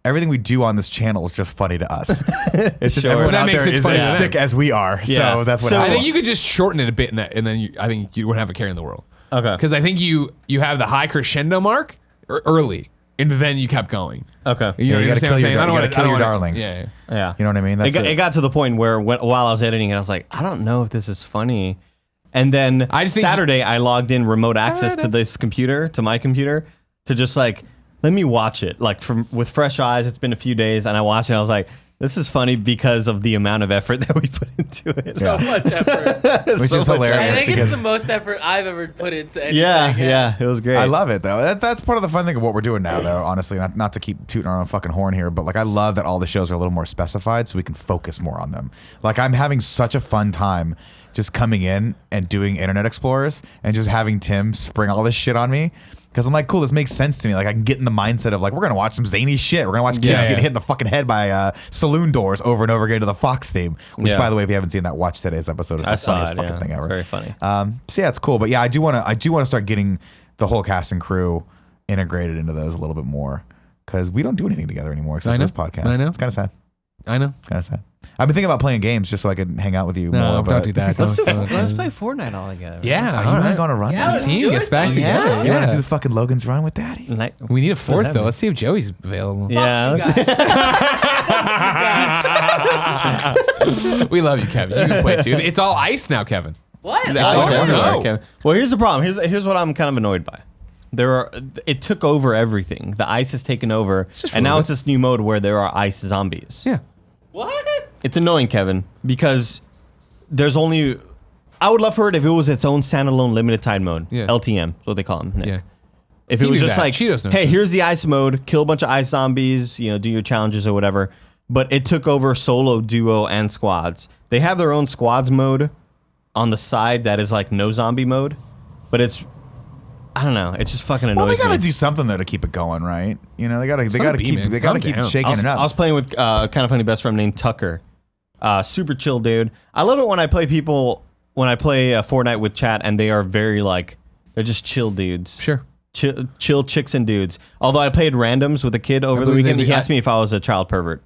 Everything we do on this channel is just funny to us. It's just Sure. everyone That out makes there it is funny to as them. sick as we are. Yeah. So that's what So- I happens. think you could just shorten it a bit, and then I think you wouldn't have a care in the world. Okay. Because I think you have the high crescendo mark early, and then you kept going. Okay. You know, you gotta understand kill what I'm your saying? dar- I don't you want gotta to kill your darlings. Yeah. Yeah. You know what I mean? That's It got to the point where while I was editing it, I was like, I don't know if this is funny. And then I just think- Saturday, I logged in remote access to this computer, to my computer, to just like, let me watch it. Like with fresh eyes, it's been a few days, and I watched it, and I was like, this is funny because of the amount of effort that we put into it. So much effort. Which So is much hilarious. I think it's because- the most effort I've ever put into anything. Yeah, it was great. I love it though. That's part of the fun thing of what we're doing now, though. Honestly, not to keep tooting our own fucking horn here, but like I love that all the shows are a little more specified, so we can focus more on them. Like I'm having such a fun time just coming in and doing Internet Explorers and just having Tim spring all this shit on me. Because I'm like, cool, this makes sense to me. Like I can get in the mindset of like, we're gonna watch some zany shit. We're gonna watch kids Yeah, get yeah. hit in the fucking head by saloon doors over and over again to the Fox theme. Which, Yeah. by the way, if you haven't seen that, watch today's episode. It's I the saw funniest it. fucking Yeah. thing ever. Very funny. So yeah, it's cool. But yeah, I do want to start getting the whole cast and crew integrated into those a little bit more because we don't do anything together anymore except I for know. this podcast. I know. It's kind of sad. I know. Kind of sad. I've been thinking about playing games just so I could hang out with you No, more. don't but do that. Let's Don't- play Fortnite all together. Yeah. Are all you right. not going to run? Yeah, that? let's Team do gets it. back Yeah. together. You want Yeah. to do the fucking Logan's Run with Daddy? We need a fourth that though. mean? Let's see if Joey's available. Yeah. We love you, Kevin. You can play too. It's all ice now, Kevin. What? That's Ice Oh, everywhere, no. Kevin. Well, here's the problem. Here's what I'm kind of annoyed by. It took over everything. The ice has taken over, just for and a now little it's this new mode where there are ice zombies. Yeah. What? It's annoying, Kevin, because there's only. I would love for it if it was its own standalone limited time mode. Yeah. LTM, is what they call them. Nick. Yeah. If He it was knew just that. like, Cheetos knows hey, that. here's the ice mode, kill a bunch of ice zombies, do your challenges or whatever. But it took over solo, duo, and squads. They have their own squads mode on the side that is like no zombie mode, but I don't know. It just fucking annoys Well, they got to me. do something though to keep it going, right? You know, they got to Son B, man. Calm keep down. shaking it up. I was playing with kind of funny best friend named Tucker. Super chill dude. I love it when I play Fortnite with chat and they are very like, they're just chill dudes. Sure. Chill chicks and dudes. Although I played randoms with a kid over the believe weekend. they- He asked me if I was a child pervert.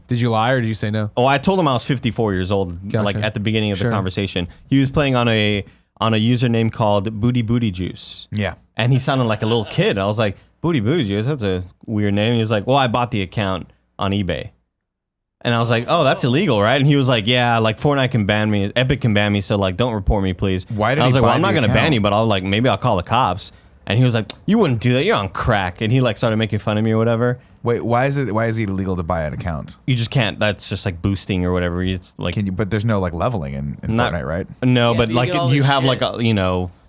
Did you lie or did you say no? Oh, I told him I was 54 years old, Gotcha. like at the beginning of Sure. the conversation. He was playing on a username called Booty Juice. Yeah. And he sounded like a little kid. I was like, Booty Juice, that's a weird name. He was like, well, I bought the account on eBay. And I was like, oh, that's illegal, right? And he was like, yeah, like Fortnite can ban me, Epic can ban me, so like don't report me, please. Why did and I was he like, well, buy I'm not the gonna ban account? you, but maybe I'll call the cops. And he was like, you wouldn't do that, you're on crack. And he like started making fun of me or whatever. Wait, why is it illegal to buy an account? You just can't. That's just like boosting or whatever. It's like But there's no like leveling in Not- Fortnite, right? no, Yeah, but but you like get all you this have shit. like a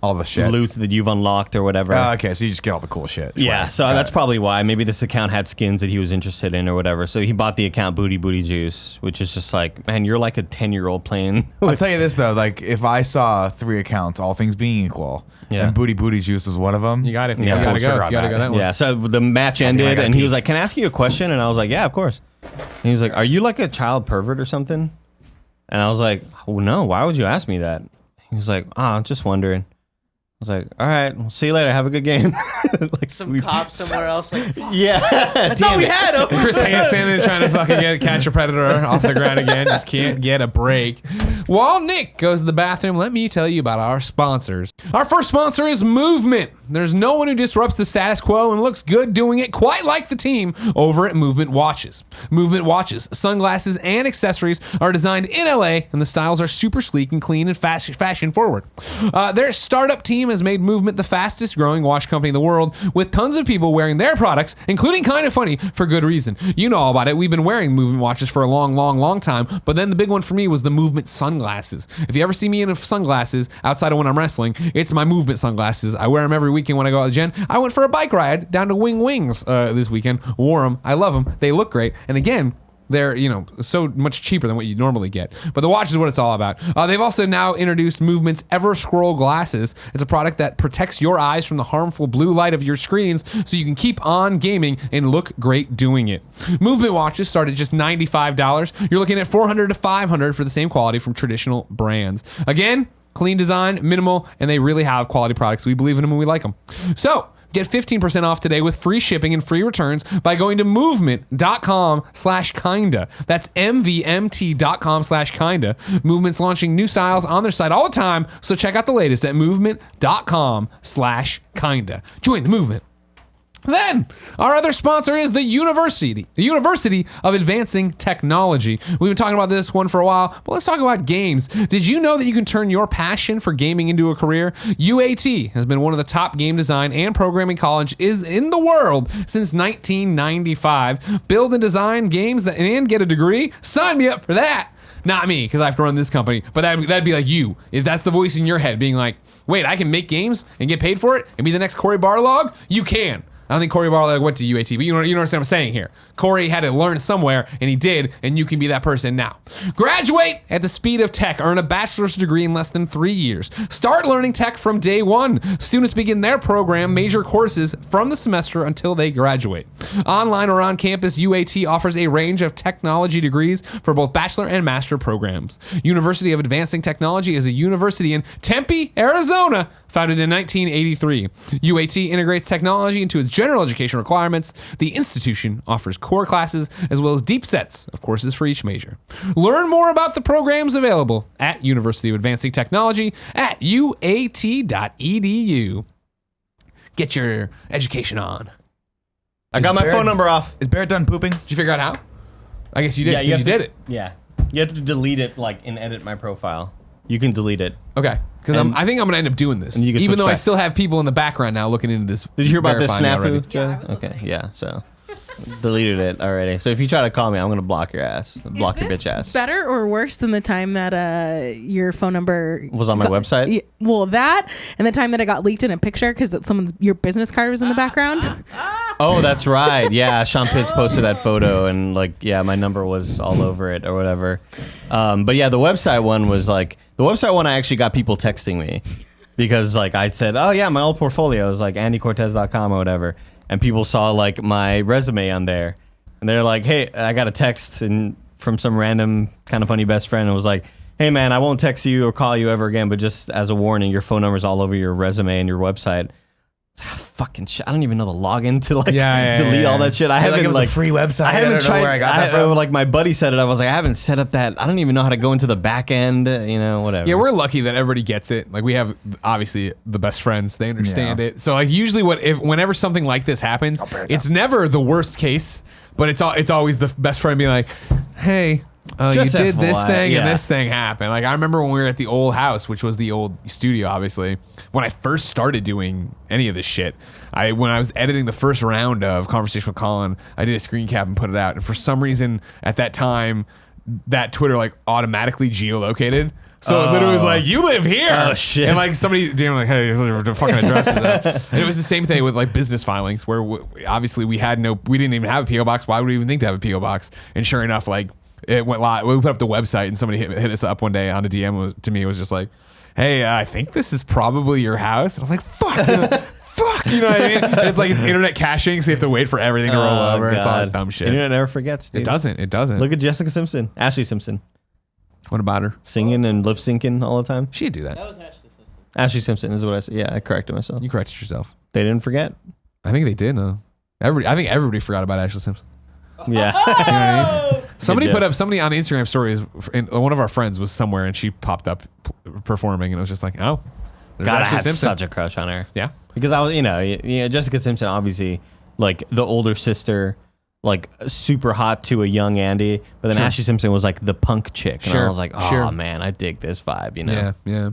All the shit. loot that you've unlocked or whatever. Okay, so you just get all the cool shit. Yeah, Right. so Got that's it. probably why. Maybe this account had skins that he was interested in or whatever. So he bought the account Booty Booty Juice, which is just like, man, you're like a 10-year-old playing. I'll tell you this though, like if I saw 3 accounts, all things being equal, Yeah. and Booty Booty Juice is one of them. You got it. Yeah, you gotta pull the go. trigger You on gotta that. go that one. Yeah, so the match think I ended, gotta and he pee. was like, "Can I ask you a question?" And I was like, "Yeah, of course." And he was like, "Are you like a child pervert or something?" And I was like, "Oh no, why would you ask me that?" He was like, "Oh, I'm just wondering." I was like, "All right, well, see you later. Have a good game." Like Some cop somewhere else. Like, yeah, that's all we had. Him. Chris Hansen trying to fucking catch a predator off the ground again. Just can't get a break. While Nick goes to the bathroom, let me tell you about our sponsors. Our first sponsor is Movement. There's no one who disrupts the status quo and looks good doing it quite like the team over at Movement Watches. Movement Watches, sunglasses, and accessories are designed in LA, and the styles are super sleek and clean and fashion forward. Their startup team has made Movement the fastest growing watch company in the world, with tons of people wearing their products, including Kind of Funny, for good reason. You know all about it. We've been wearing Movement watches for a long time, but then the big one for me was the Movement sunglasses. If you ever see me in sunglasses outside of when I'm wrestling, it's my Movement sunglasses. I wear them every weekend when I go out with Jen. I went for a bike ride down to Wings this weekend. Wore them. I love them. They look great. And again, they're, so much cheaper than what you normally get. But the watch is what it's all about. They've also now introduced Movement's Ever Scroll glasses. It's a product that protects your eyes from the harmful blue light of your screens so you can keep on gaming and look great doing it. Movement watches start at just $95. You're looking at $400 to $500 for the same quality from traditional brands. Again, clean design, minimal, and they really have quality products. We believe in them and we like them. So, get 15% off today with free shipping and free returns by going to movement.com/kinda. That's MVMT.com/kinda. Movement's launching new styles on their site all the time, so check out the latest at movement.com/kinda. Join the movement. Then, our other sponsor is the University of Advancing Technology. We've been talking about this one for a while, but let's talk about games. Did you know that you can turn your passion for gaming into a career? UAT has been one of the top game design and programming colleges in the world since 1995. Build and design games and get a degree? Sign me up for that. Not me, because I have to run this company, but that'd be like you. If that's the voice in your head being like, wait, I can make games and get paid for it and be the next Cory Barlog? You can. I don't think Cory Barlog went to UAT, but you understand what I'm saying here. Cory had to learn somewhere, and he did, and you can be that person now. Graduate at the speed of tech. Earn a bachelor's degree in less than 3 years. Start learning tech from day one. Students begin their program, major courses, from the semester until they graduate. Online or on campus, UAT offers a range of technology degrees for both bachelor and master programs. University of Advancing Technology is a university in Tempe, Arizona, founded in 1983. UAT integrates technology into its general education requirements. The institution offers core classes as well as deep sets of courses for each major. Learn more about the programs available at University of Advancing Technology at uat.edu. Get your education on. I got my phone number off. Is Barrett done pooping? Did you figure out how? I guess you did. Yeah, You did it. Yeah, you have to delete it and edit my profile. You can delete it. Okay. Because I think I'm going to end up doing this. And you can even switch though I back. still have people in the background now looking into this. Did you hear about this verifying it snafu? already. Yeah, I was Okay, listening. yeah. So deleted it already. So if you try to call me, I'm gonna block your ass. Block your bitch ass. Better or worse than the time that your phone number Was on my website? Well, that and the time that it got leaked in a picture because your business card was in the background. Oh, that's right. Yeah, Sean Pitts posted that photo and my number was all over it or whatever. But yeah, the website one was I actually got people texting me because I said, oh yeah, my old portfolio is andycortez.com or whatever. And people saw my resume on there and they're like, hey, I got a text from some random Kind of Funny best friend and was like, hey man, I won't text you or call you ever again, but just as a warning, your phone number's all over your resume and your website. Fucking shit. I don't even know the login to delete all that shit. I haven't it was a free website. I haven't don't know where I got that from. my buddy said it. I was like, I haven't set up that. I don't even know how to go into the back end, whatever. Yeah, we're lucky that everybody gets it. We have obviously the best friends; they understand Yeah. it. So usually, whenever something like this happens, it's never the worst case, but it's always the best friend being like, "Hey, you Just did this FYI, thing yeah. and this thing happened." I remember when we were at the old house, which was the old studio, obviously. When I first started doing any of this shit, when I was editing the first round of Conversation with Colin, I did a screen cap and put it out. And for some reason, at that time, that Twitter automatically geolocated So it literally was like, you live here. Oh, shit. And like somebody, like, hey, the fucking address is that. And it was the same thing with like business filings where obviously we didn't even have a PO box. Why would we even think to have a PO box? And sure enough, like it went live. We put up the website and somebody hit us up one day on a DM to me. It was just like, hey, I think this is probably your house. And I was like, fuck. Fuck, you know what I mean? And it's like it's internet caching, so you have to wait for everything to roll over. God. It's all dumb shit. Internet never forgets, dude. It doesn't. Look at Jessica Simpson. Ashley Simpson. What about her? Singing and lip syncing all the time. She'd do that. That was Ashley Simpson. Ashley Simpson is what I said. Yeah, I corrected myself. You corrected yourself. They didn't forget. I think they did. No, I think everybody forgot about Ashley Simpson. Yeah. You know what I mean? Somebody job. put up somebody on Instagram stories, and one of our friends was somewhere, and she popped up performing, and it was just like, oh, there's God, I Ashley had Simpson. such a crush on her. Yeah. Because I was, Jessica Simpson, obviously, like the older sister, like super hot to a young Andy. But then Sure. Ashley Simpson was like the punk chick. And Sure. I was like, oh, Sure. man, I dig this vibe, you know? Yeah, yeah.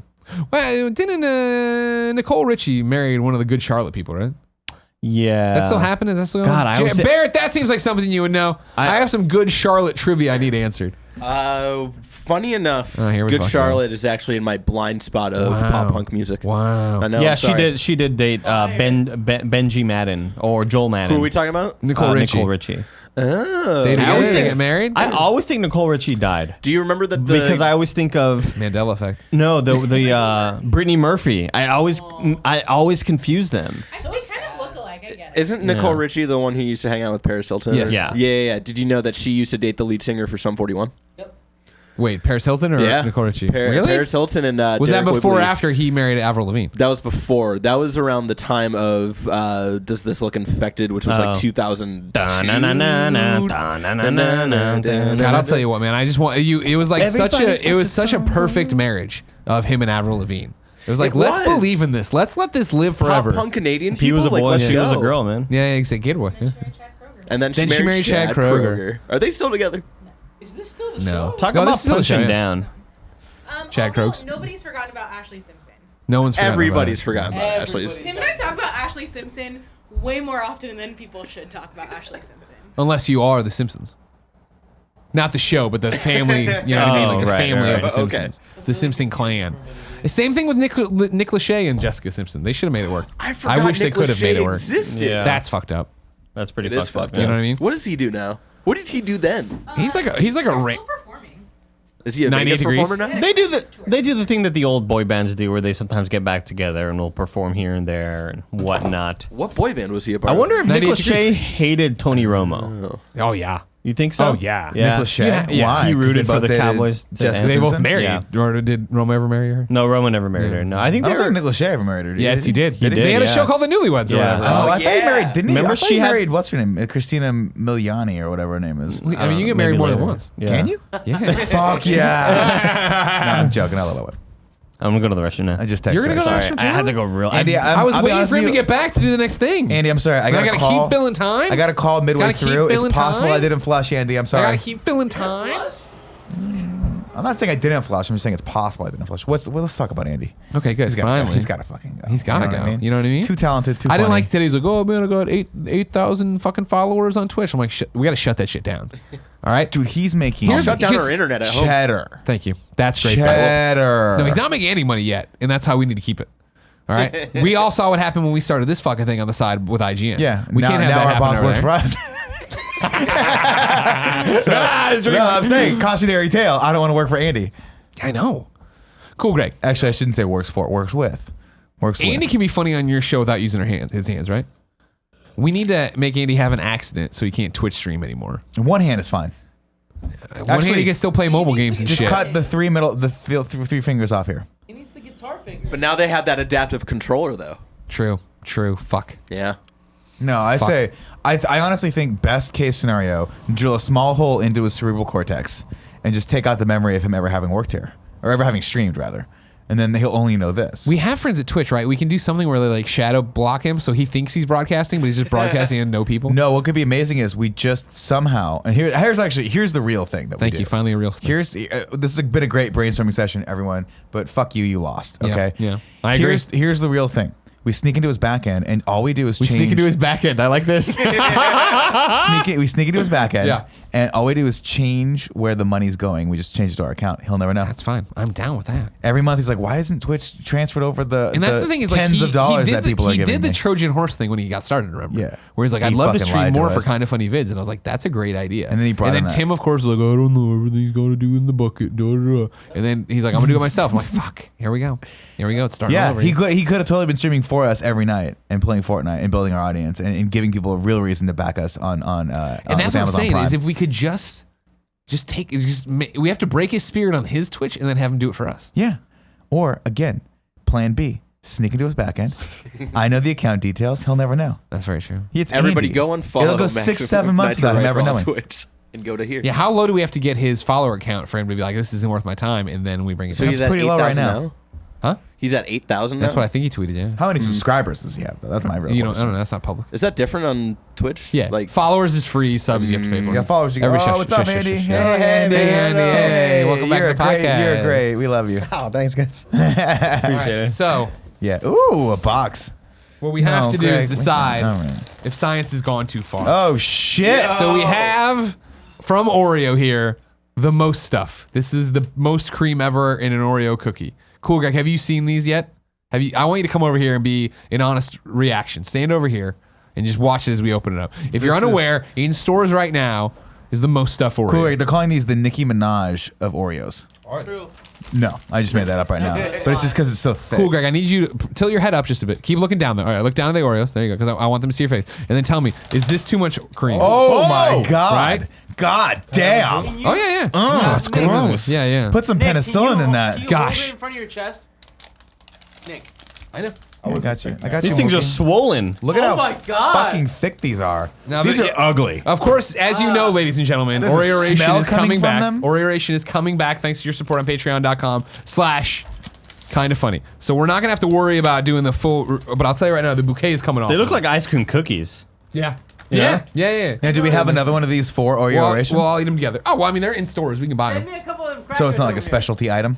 Well, didn't Nicole Richie married one of the Good Charlotte people, right? Yeah. That still happened? Is that still God, I always thi- Barrett, that seems like something you would know. I have some Good Charlotte trivia I need answered. Funny enough, Here we Good fucking Charlotte is actually in my blind spot of pop punk music. Wow. I know. Yeah, I'm sorry. she did date Benji Madden or Joel Madden. Who are we talking about? Nicole Richie. Nicole Richie. Oh. They I always get think- married? I always think Nicole Richie died. Do you remember that? Because I always think of Mandela effect. no the Brittany Murphy. I always confuse them. They kind of look alike. I get it. Isn't Nicole Yeah. Richie the one who used to hang out with Paris Hilton? Yes. Yeah. Yeah. Did you know that she used to date the lead singer for Sum 41? Wait, Paris Hilton or Yeah. Nicole Richie? Really? Paris Hilton and Was Derek that before Whibley. or after he married Avril Lavigne? That was before. That was around the time of Does This Look Infected, which was like 2000. God, I'll tell you what, man. I just want you. It was like such a perfect marriage of him and Avril Lavigne. It was like, It let's was. believe in this. Let's let this live forever. Pop punk Canadian people. He was a boy and let's she was a go. girl, man. Yeah, exactly. Good boy. Yeah. And then she Then she married married Chad Kroeger. Are they still together? Is this still the No. show? Talk No, about this is still the show, punching yeah. down. Chad Croaks. Nobody's forgotten about Ashley Simpson. No one's forgotten Everybody's about forgotten about Everybody. Ashley's. Tim and I talk about Ashley Simpson way more often than people should talk about Ashley Simpson. it. Unless you are the Simpsons. Not the show, but the family. You know what I mean? Like the right, family right. of the Okay. Simpsons. The Simpson clan. The same thing with Nick Lachey and Jessica Simpson. They should have made it work. I forgot wish Nick they could have made it work. Existed. Yeah. That's fucked up. That's pretty It is fucked up. fucked You up. know what I mean? What does he do now? What did he do then? He's like a They're ra- still performing. Is he a 98 Vegas degrees? performer now? They do the thing that the old boy bands do, where they sometimes get back together and will perform here and there and whatnot. What boy band was he a part I of? wonder if Nick 98 Lachey degrees. hated Tony Romo. Oh yeah. You think so? Oh, yeah. yeah. Nick Lachey? Yeah. Why? He 'Cause rooted they for both the dated Cowboys. to Jessica end. They both Simpson? married. Yeah. Or did Roma ever marry her? No, Roman never married her. No, I think I they don't were. think Nick Lachey ever married her. Yes, he did. He They did, had a yeah. show called The Newlyweds or Yeah. whatever. Oh, I thought he married. Didn't he? Remember I thought she he had- married what's her name? Christina Miliani or whatever her name is. I mean, you get married Maybe more than later. once. Yeah. Can you? Yeah. Fuck yeah! No, I'm joking. I love that one. I'm gonna go to the restroom now. I just texted You're gonna her. go to the Sorry, restroom I had too? to go real. Andy, I was I'll be waiting honest for him with to you. get back to do the next thing. Andy, I'm sorry. I gotta gotta call. keep filling time. I got to call midway Gotta keep through. It's filling possible time? I didn't flush, Andy. I'm I sorry. gotta keep filling time. I'm not saying I didn't flush. I'm just saying it's possible I didn't flush. Let's talk about Andy. Okay, good. He's got Finally, he's got to fucking go. He's gotta You know go. what I mean? You know what I mean? Too talented. Too I didn't funny. like today. He's like, oh man, I got 8,000 fucking followers on Twitch. I'm like, we gotta shut that shit down. All right, Dude, he's making Here's- Shut down Here's- our internet at home. cheddar. Thank you. That's great. Cheddar. No, he's not making any money yet, and that's how we need to keep it. All right. We all saw what happened when we started this fucking thing on the side with IGN. Yeah. we now, can't have now that our happen boss over works there. for us. No, I'm saying cautionary tale. I don't want to work for Andy. I know. Cool, Greg. Actually, I shouldn't say works for. Works with. Works Andy with. can be funny on your show without using his hands, right? We need to make Andy have an accident so he can't Twitch stream anymore. One hand is fine. One hand he can still play mobile games and Just shit. cut the three fingers off here. He needs the guitar finger. But now they have that adaptive controller, though. True. Fuck. Yeah. No, I Fuck. say I honestly think best case scenario, drill a small hole into his cerebral cortex and just take out the memory of him ever having worked here or ever having streamed rather, and then he'll only know this. We have friends at Twitch, right? We can do something where they like shadow block him so he thinks he's broadcasting, but he's just broadcasting and no people. No, what could be amazing is we just somehow, and here's the real thing that Thank we do. you. Finally, a real thing. Here's this has been a great brainstorming session, everyone. But fuck you, you lost. Yeah, Okay. yeah. I agree. Here's the real thing. We sneak into his back end, and all we do is change. Sneak into his back end. I like this. We sneak into his back end, Yeah. and all we do is change where the money's going. We just change it to our account. He'll never know. That's fine. I'm down with that. Every month he's like, "Why isn't Twitch transferred over the And that's the thing is like tens of dollars that people are giving He did the me?" Trojan horse thing when he got started. Remember? Yeah. Where he's like, He "I'd love to fucking stream lied to more for us. kind of funny vids," and I was like, "That's a great idea." And then he brought in that. Tim, of course, was like, "I don't know, everything's got to do in the bucket." Da, da, da. And then he's like, "I'm gonna do it myself." I'm like, "Fuck, here we go, It's starting all Yeah, over. he could have totally been streaming for us every night and playing Fortnite and building our audience and giving people a real reason to back us on And that's with what I'm Amazon saying Prime. is if we could we have to break his spirit on his Twitch and then have him do it for us. Yeah. Or again, plan B. Sneak into his back end. I know the account details. He'll never know. That's very true. It's Everybody Andy. go and follow. It'll go Max 6-7 months Nitro without him ever on knowing. Twitch and go to here. Yeah, how low do we have to get his follower account for him to be like, this isn't worth my time, and then we bring it So down? he's That's at pretty low right 8,000 now. now. Huh? He's at 8,000 now. That's what I think he tweeted. Yeah. How many subscribers does he have, though? That's my real You don't. I question. don't know. That's not public. Is that different on Twitch? Yeah. Like Followers is free. Subs you have to pay for. You got followers. You go, Every oh, shush, what's up, shush, Andy? shush, shush. Hey, Andy. Hey, Andy. Hey, welcome back to the podcast. You're great. We love you. Oh, thanks, guys. Appreciate it. So Yeah. Ooh, a box. what we have No, to do Greg, is decide all right. if science has gone too far. Oh, shit. So we have from Oreo here the most stuff. This is the most cream ever in an Oreo cookie. Cool, Greg. Have you seen these yet? Have you? I want you to come over here and be an honest reaction. Stand over here and just watch it as we open it up. If you're This unaware, in stores right now is the Most Stuf Oreo. Cool. They're calling these the Nicki Minaj of Oreos. True. No, I just made that up right now. But it's just because it's so thick. Cool, Greg. I need you to tilt your head up just a bit. Keep looking down there. All right, look down at the Oreos. There you go, because I want them to see your face. And then tell me, is this too much cream? Oh, my God. Right? God damn. Oh, yeah. Oh, that's Nick, gross. Yeah, yeah. Put some Nick, penicillin can you, in that. Can you Gosh. hold it in front of your chest? Nick. I know. I got you. I got These you. things are Mookie. swollen. Look at Oh how my God. fucking thick these are. Now, These but- are ugly. Of course, as you know, ladies and gentlemen, There's a Oreoration smell is coming coming from back. them? Oreoration is coming back thanks to your support on patreon.com/kindafunny. So we're not gonna have to worry about doing the full, but I'll tell you right now, the bouquet is coming off. They look like ice cream cookies. yeah. Yeah? Yeah. Now, do we have another one of these for Well, Oreoration? I'll eat them together. Oh, well, I mean, they're in stores. We can buy Send them. me a couple of crackers so it's not like a over specialty item?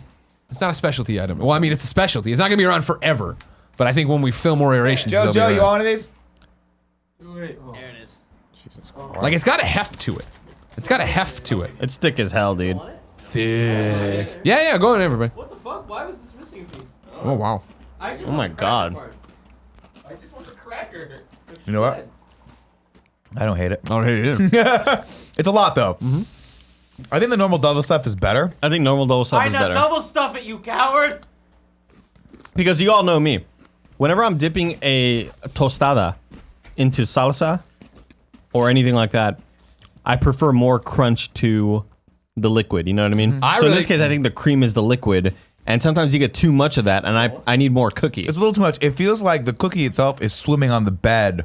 It's not a specialty item. Well, I mean, it's a specialty. It's not gonna be around forever. But I think when we film Oreorations, they'll be around. one of these? Here. There it is. Like, it's got a heft to it. It's got a heft to it. It's thick as hell, dude. Thick. Yeah, go on, everybody. What the fuck? Why was this missing a piece? Oh, wow. I just Oh my want the cracker God. part. I just want the cracker. You know what? I don't hate it. Oh, hey, yeah. It's a lot, though. I think the normal double stuff is better. I think normal double stuff I is know, better. double stuff it, you coward. Because you all know me. Whenever I'm dipping a tostada into salsa or anything like that, I prefer more crunch to the liquid. You know what I mean? I So in really- this case, I think the cream is the liquid. And sometimes you get too much of that, and I need more cookie. It's a little too much. It feels like the cookie itself is swimming on the bed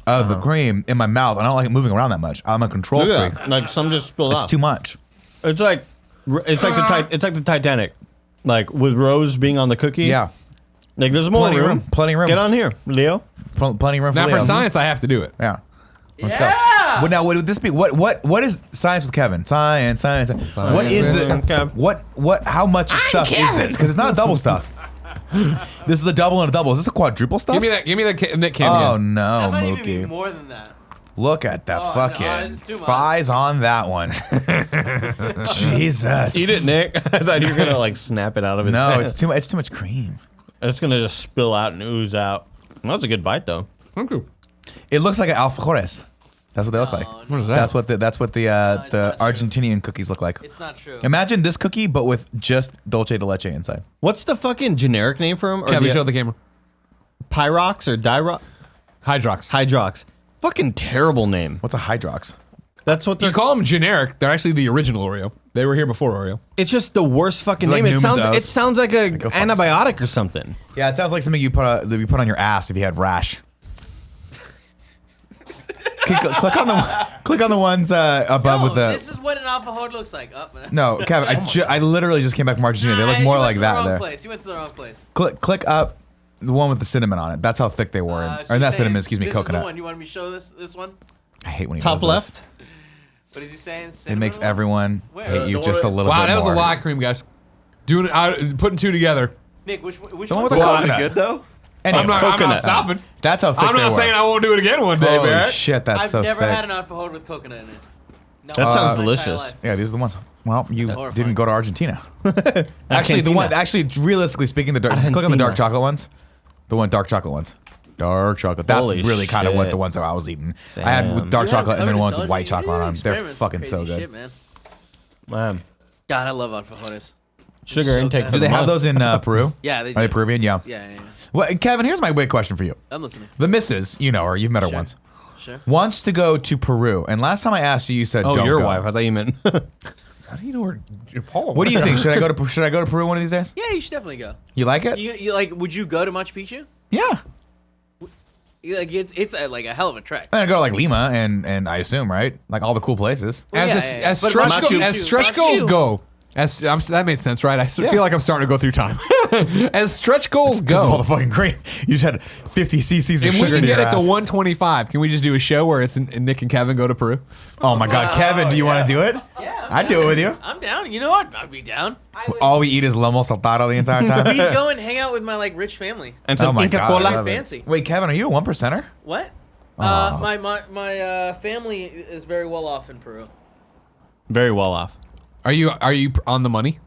of the cream in my mouth. I don't like it moving around that much. I'm a control Look freak. at that. Like some just spilled It's out. too much. It's like the Titanic, like with Rose being on the cookie. Yeah. Like there's more Plenty of room. room. Plenty of room. Get on here, Leo. Plenty of room for Now, for Leo. science, I have to do it. Yeah. Let's go. Yeah. Well, now, what would this be? What is science with Kevin? Science. What is with the Kev. what? How much stuff is this? Because it's not a double stuff. This is a double and a double. Is this a quadruple stuff? Give me that Nick Cam Oh again. no, That might even be Mookie! more than that. Look at the Oh, no, fucking it's too much. thighs on that one. Jesus. Eat it, Nick. I thought you were gonna like snap it out of his. No, hand. it's too much. It's too much cream. It's gonna just spill out and ooze out. That's a good bite though. Thank you. It looks like an alfajores. That's what they look like. What is that? That's what the it's not true. Argentinian cookies look like. It's not true. Imagine this cookie, but with just dulce de leche inside. What's the fucking generic name for him? Or Kevin, show the camera. Pyrox or Dyrox? Hydrox. Hydrox. Fucking terrible name. What's a Hydrox? That's what You they're. call them generic. They're actually the original Oreo. They were here before Oreo. It's just the worst fucking Like name. It Newman's sounds. Oats. It sounds like a Go fuck antibiotic or something. Yeah, it sounds like something you put on your ass if you had rash. click on the ones above No, with the. this is what an alfajor looks like. Oh, No, Kevin, I literally just came back from Argentina. They look more like that there. You went to the wrong place. Click up the one with the cinnamon on it. That's how thick they were. So or you're not saying cinnamon, excuse me, this Is the coconut. one. You want me to show this one? I hate when he Top does left. this. What is he saying? It Cinnamon makes one? everyone Where? hate you The just a one- little Wow, bit that was more. a lot of cream, guys. Putting two together. Nick, which The one one's with the the Was coconut. it good though? I'm not coconut. stopping. That's how thick I'm they not were. saying I won't do it again one day, Holy Barrett. shit, that's I've so never thick. had an alfajor with coconut in it. No, That sounds my entire delicious. life. Yeah, these are the ones. Well, you horrifying. didn't go to Argentina. Actually, the one. Actually, realistically speaking, click on the Argentina. dark chocolate ones. The one dark chocolate ones. Dark chocolate. That's Holy really kind of what shit. the ones that I was eating. I had with Damn. dark You chocolate and then covered ones in with white Dutch- chocolate on them. They're experiments fucking with so crazy good. shit, man. Man. God, I love alfajores. Sugar So intake good. for Do the they have month. those in Peru? Yeah, they Are they do. Peruvian? Yeah. Yeah. Well, Kevin, here's my big question for you. I'm listening. The missus, you know her, you've met her Sure. once, Sure. wants to go to Peru. And last time I asked you, you said, Oh, don't your go. wife. I thought you meant. How do you know where Paul? What do you think? Should I go to Peru one of these days? Yeah, you should definitely go. You like it? You like? Would you go to Machu Picchu? Yeah. Like it's like a hell of a trek. I'm gonna go to like Lima and I assume, right? Like all the cool places. Well, As yeah, yeah. as But stretch Machu as Picchu- stretch Machu goals Picchu. go. That made sense, right? I feel like I'm starting to go through time. As stretch goals Because of all go, the fucking grain. You just had 50 cc's of if we sugar can in get your it to ass. 125, can we just do a show where it's Nick and Kevin go to Peru? Oh my God, Kevin, do you want to do it? Yeah, I'd do it with you. I'm down. You know what? I'd be down. All we eat is lomo saltado the entire We'd time. go and hang out with my like rich family. And Oh some my Inca God, I Cola. love it. Fancy. Wait, Kevin, are you a 1%er? What? Oh. My family is very well off in Peru. Very well off. Are you on the money?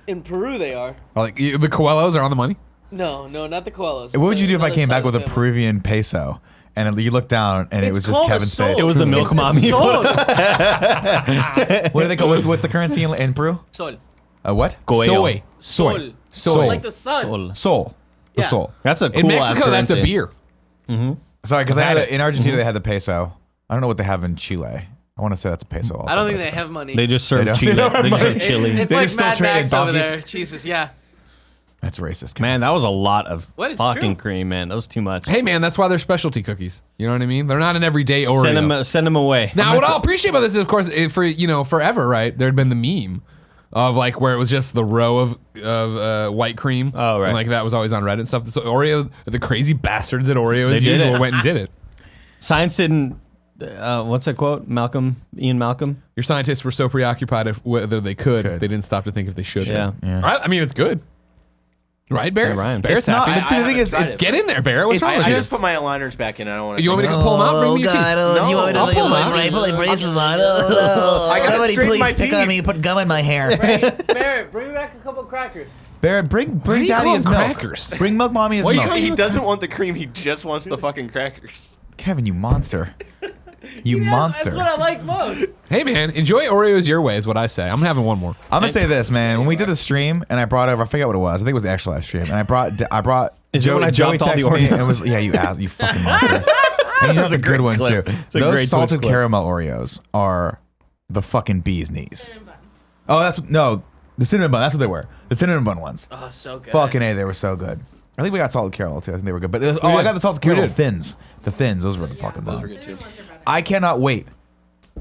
In Peru, they are. Or like the Coelhos are on the money? No, not the Koalas. What would you do if I Another came side back of with the a family. Peruvian peso and you look down and it It's was just called a Kevin's sol. face? It was the milk mommy. Sol. What do they call? What's the currency in Peru? Sol. What? Soy. Sol. Soy. Like the sun. Sol. Sol. The Yeah. sol. That's a cool In Mexico, ass that's a currency. beer. Sorry, because had it. in Argentina they had the peso. I don't know what they have in Chile. I want to say that's a peso also. I don't think but- they have money. They just serve don't- Chile. they don't have They just serve money. chili. It's They like just still Mad trade in Max over donkeys. there. Jesus, yeah. That's racist. Man, that was a lot of What is fucking true? cream, man. That was too much. Hey man, that's why they're specialty cookies. You know what I mean? They're not an everyday Oreo. Send them away. Now, what I'll appreciate about this is, of course, for forever, right? There had been the meme of like where it was just the row of white cream. Oh, right. And like that was always on Reddit and stuff. So Oreo, the crazy bastards at Oreo as They did usual it. went and did it. Science didn't. What's that quote? Ian Malcolm. Your scientists were so preoccupied with whether they could, they didn't stop to think if they should. Yeah. I mean, it's good. Right, Barrett? It rhymes. Barrett's It's not. happy. But see, the thing is, tried it's it. Get in there, Barrett. What's It's wrong with I you? just put my aligners back in. I don't want to. You want me to pull them out? Bring me your teeth. No. You want me to I'll pull them out. put my braces on? I gotta Somebody straighten please my pick teeth. on me, put gum in my hair. Barrett, bring me back a couple crackers. Barrett, bring do you daddy call his them milk. crackers? Bring milk mommy his milk. He doesn't want the cream. He just wants the fucking crackers. Kevin, you monster. You Yeah, monster. That's what I like most. Hey, man, enjoy Oreos your way is what I say. I'm having one more. I'm gonna say this, man. When we did the stream and I brought over, I forget what it was. I think it was the actual live stream, and I brought Is it when I Joey dropped all the texted me Oreos? and it was you ass, you fucking monster. And you know the good ones clip. too. It's a great Those Twitch salted clip. caramel Oreos are the fucking bee's knees. Oh, the cinnamon bun. That's what they were. The cinnamon bun ones. Oh, so good. Fucking A, they were so good. I think we got salted caramel too. I think they were good. But I got the salted caramel did. thins. The thins, those were the fucking Those bomb. were good too. I cannot wait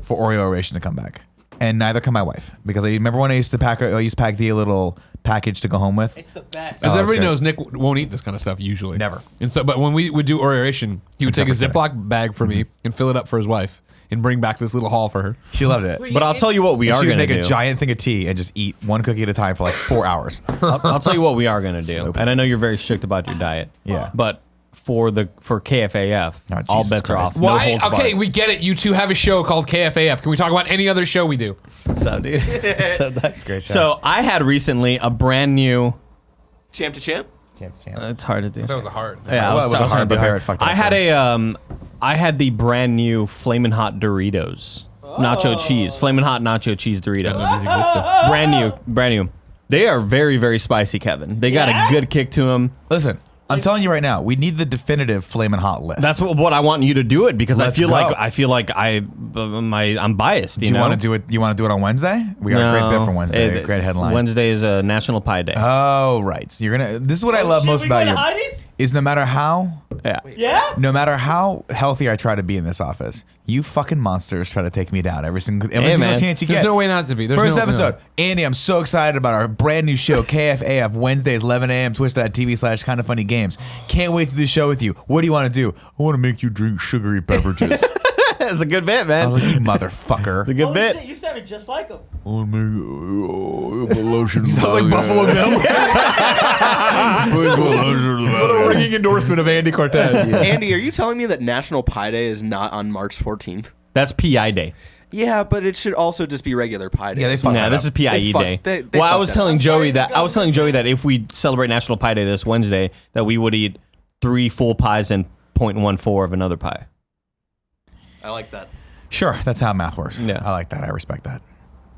for Oreo Oration to come back, and neither can my wife because I remember when I used to pack the little package to go home with. It's the best. Oh, As that's everybody good. knows, Nick won't eat this kind of stuff usually. Never. And so, but when we would do Oreation, he would take a Except for Ziploc bag for me and fill it up for his wife and bring back this little haul for her. She loved it. But I'll tell you what we And are she would going to make do. a giant thing of tea and just eat one cookie at a time for like 4 hours. I'll tell you what we are going to do. Slow And I know you're very strict about your diet. Yeah. But for KFAF, Oh, all Jesus bets are Christ. off. No Why? holds Okay, barred. we get it. You two have a show called KFAF. Can we talk about any other show we do? So, dude. So that's great show. So I had recently a brand new. Champ to champ. It's hard to do. That was a hard. Yeah, Well, it was trying hard, to but do Barrett fucked it I up had for I had the brand new Flamin' Hot Doritos, nacho cheese, Flamin' Hot nacho cheese Doritos. Brand new. They are very, very spicy, Kevin. They got a good kick to them. Listen, I'm telling you right now, we need the definitive flamin' hot list. That's what I want you to do it because Let's I go. feel like I'm biased. Do you want to do it? You want to do it on Wednesday? We got a great bit for Wednesday. It- Great headline. Wednesday is a National Pie Day. Oh, right. So you're gonna. This is what I love most about you. Is no matter how healthy I try to be in this office, you fucking monsters try to take me down every single man. chance you There's get. no way not to be. There's First no- episode, Andy, I'm so excited about our brand new show, KFAF, Wednesdays, 11 a.m., twitch.tv/kindafunnygames. Can't wait to do the show with you. What do you want to do? I want to make you drink sugary beverages. It's a good bit, I man. was like, you motherfucker. It's a good Holy bit. shit, you sounded just like him. He sounds like Buffalo Bill. Little ringing endorsement of Andy Cortez. Andy, are you telling me that National Pie Day is not on March 14th? That's PI Day. Yeah, but it should also just be regular Pie Day. Yeah, they fucked Yeah, that this up. is PIE They fuck- Day. they Well, I fucked was that telling up. Joey that if we celebrate National Pie Day this Wednesday, that we would eat 3 full pies and 0.14 of another pie. I like that. Sure, that's how math works. Yeah. I like that. I respect that.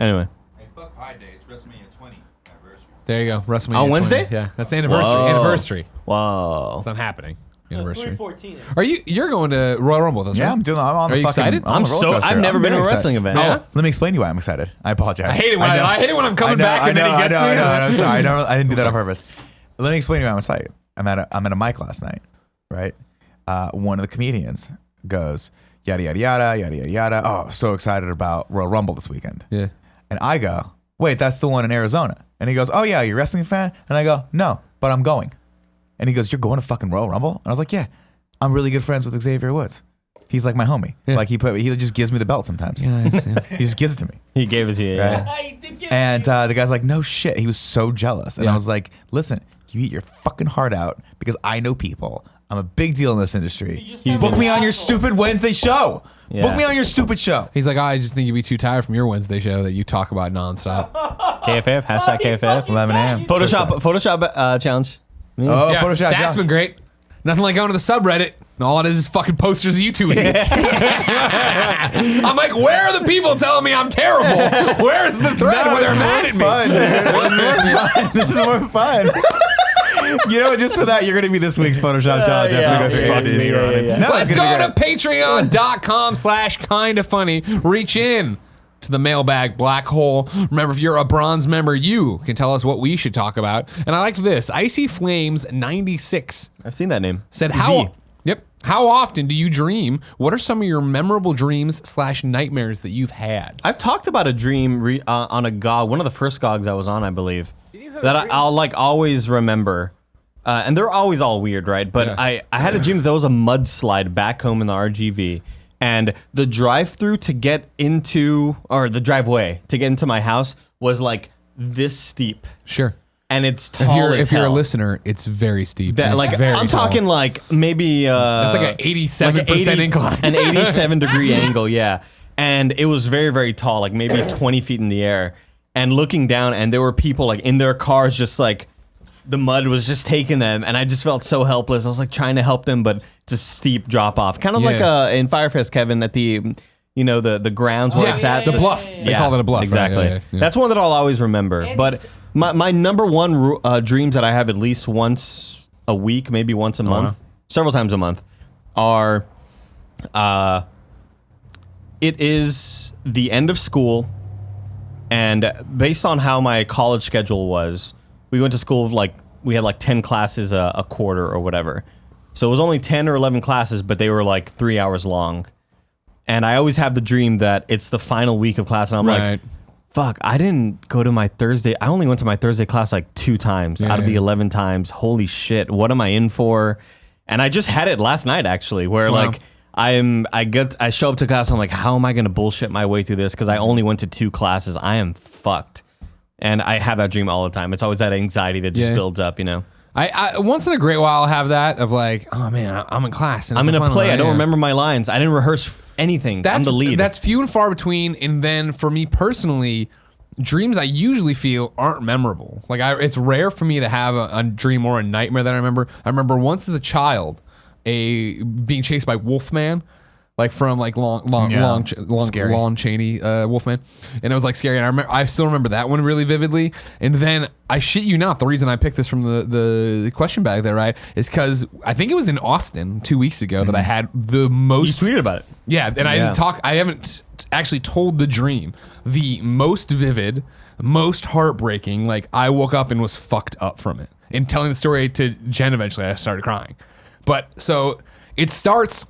Anyway. Hey, fuck Pie Day. It's WrestleMania 20 anniversary. There you go. WrestleMania On 20. Wednesday? Yeah, that's the anniversary. Whoa. Anniversary. Whoa. It's not happening. Anniversary. 314. Are you're going to Royal Rumble with us, Yeah, right? I'm on Are the you fucking. excited? I'm on I'm the roller so- coaster. I've never I'm been to a very wrestling excited. event. Oh, let me explain to you why I'm excited. I apologize. I hate it when know. I hate it when I'm coming back and then he gets me. I know. I'm sorry. I didn't do that on purpose. Let me explain to you why I'm excited. I'm at a mic last night, right? One of the comedians goes yada yada yada yada yada yada. Oh, so excited about Royal Rumble this weekend. Yeah. And I go, wait, that's the one in Arizona. And he goes, oh yeah, you're a wrestling fan? And I go, no, but I'm going. And he goes, you're going to fucking Royal Rumble? And I was like, yeah, I'm really good friends with Xavier Woods. He's like my homie. Yeah. Like he just gives me the belt sometimes. Yeah, He just gives it to me. He gave it to you. Yeah. Right. I did get And the guy's like, no shit. He was so jealous. And Yeah. I was like, listen, you eat your fucking heart out because I know people. I'm a big deal in this industry. You Book me on your stupid Wednesday show. Yeah. Book me on your stupid show. He's like, I just think you'd be too tired from your Wednesday show that you talk about nonstop. KFF. Hashtag KFF. 11 a.m. Photoshop challenge. Oh, Yeah, Photoshop. that's challenge. been great. Nothing like going to the subreddit. And all it is fucking posters of you two idiots. I'm like, where are the people telling me I'm terrible? Where is the thread where they're mad at me? Fun, dude. This is more fun. You know what? Just for that, you're going to be this week's Photoshop challenge. After we go through Fuck Andy's. me, yeah. No, Let's it's gonna go be to great. patreon.com/kindafunny. Reach in to the mailbag black hole. Remember, if you're a bronze member, you can tell us what we should talk about. And I like this. Icy Flames 96 I've seen that name. said, Z. how often do you dream? What are some of your memorable dreams / nightmares that you've had? I've talked about a dream on a GOG, one of the first GOGs I was on, I believe, that I'll like always remember. And they're always all weird, right? But Yeah. I had a dream that there was a mudslide back home in the RGV. And the drive-through to get into, or the driveway to get into my house was like this steep. Sure. And it's tall If you're a hell. listener, it's very steep. That, It's like very I'm tall. talking like maybe That's like an 87% incline. an 87 degree angle, yeah. And it was very, very tall, like maybe 20 feet in the air. And looking down, and there were people like in their cars, just like the mud was just taking them, and I just felt so helpless. I was like trying to help them, but it's a steep drop off, kind of like in Firefest, Kevin, at the the grounds where Yeah, it's at the bluff. They call it a bluff, right? Exactly. Yeah. That's one that I'll always remember. But my number one dreams that I have at least once a week, maybe once a month, several times a month, are it is the end of school, and based on how my college schedule was, we went to school we had like 10 classes a quarter or whatever. So it was only 10 or 11 classes, but they were like 3 hours long. And I always have the dream that it's the final week of class, and I'm Right. like, fuck, I didn't go to my Thursday. I only went to my Thursday class like 2 times out of the 11 times. Holy shit, what am I in for? And I just had it last night, actually, where Wow. like I show up to class, I'm like, how am I going to bullshit my way through this? Because I only went to 2 classes. I am fucked. And I have that dream all the time. It's always that anxiety that just Yeah. builds up, you know? I once in a great while I'll have that of like, oh man, I'm in class. And I'm it's in the a final play. I night, don't yeah. remember my lines. I didn't rehearse anything. I'm the lead. That's few and far between. And then for me personally, dreams I usually feel aren't memorable. Like it's rare for me to have a dream or a nightmare that I remember. I remember once as a child, being chased by Wolfman. Like from like long Scary. Lon Chaney Wolfman, and it was like scary. And I still remember that one really vividly. And then I shit you not, the reason I picked this from the question bag there, right, is because I think it was in Austin 2 weeks ago that I had the you most. tweeted about it. Yeah, and I didn't talk. I haven't actually told the dream. The most vivid, most heartbreaking. Like I woke up and was fucked up from it. And telling the story to Jen, eventually I started crying. But so it starts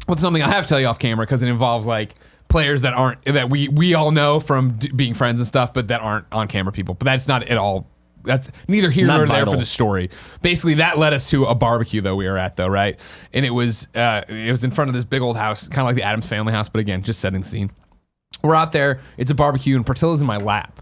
with something I have to tell you off camera because it involves like players that we all know from being friends and stuff, but that aren't on camera people. But that's not at all that's neither here Not nor there vital. for the story. Basically, that led us to a barbecue though we were at though, right? And it was in front of this big old house, kind of like the Addams Family house, but again, just setting the scene. We're out there. It's a barbecue, and Portilla's in my lap.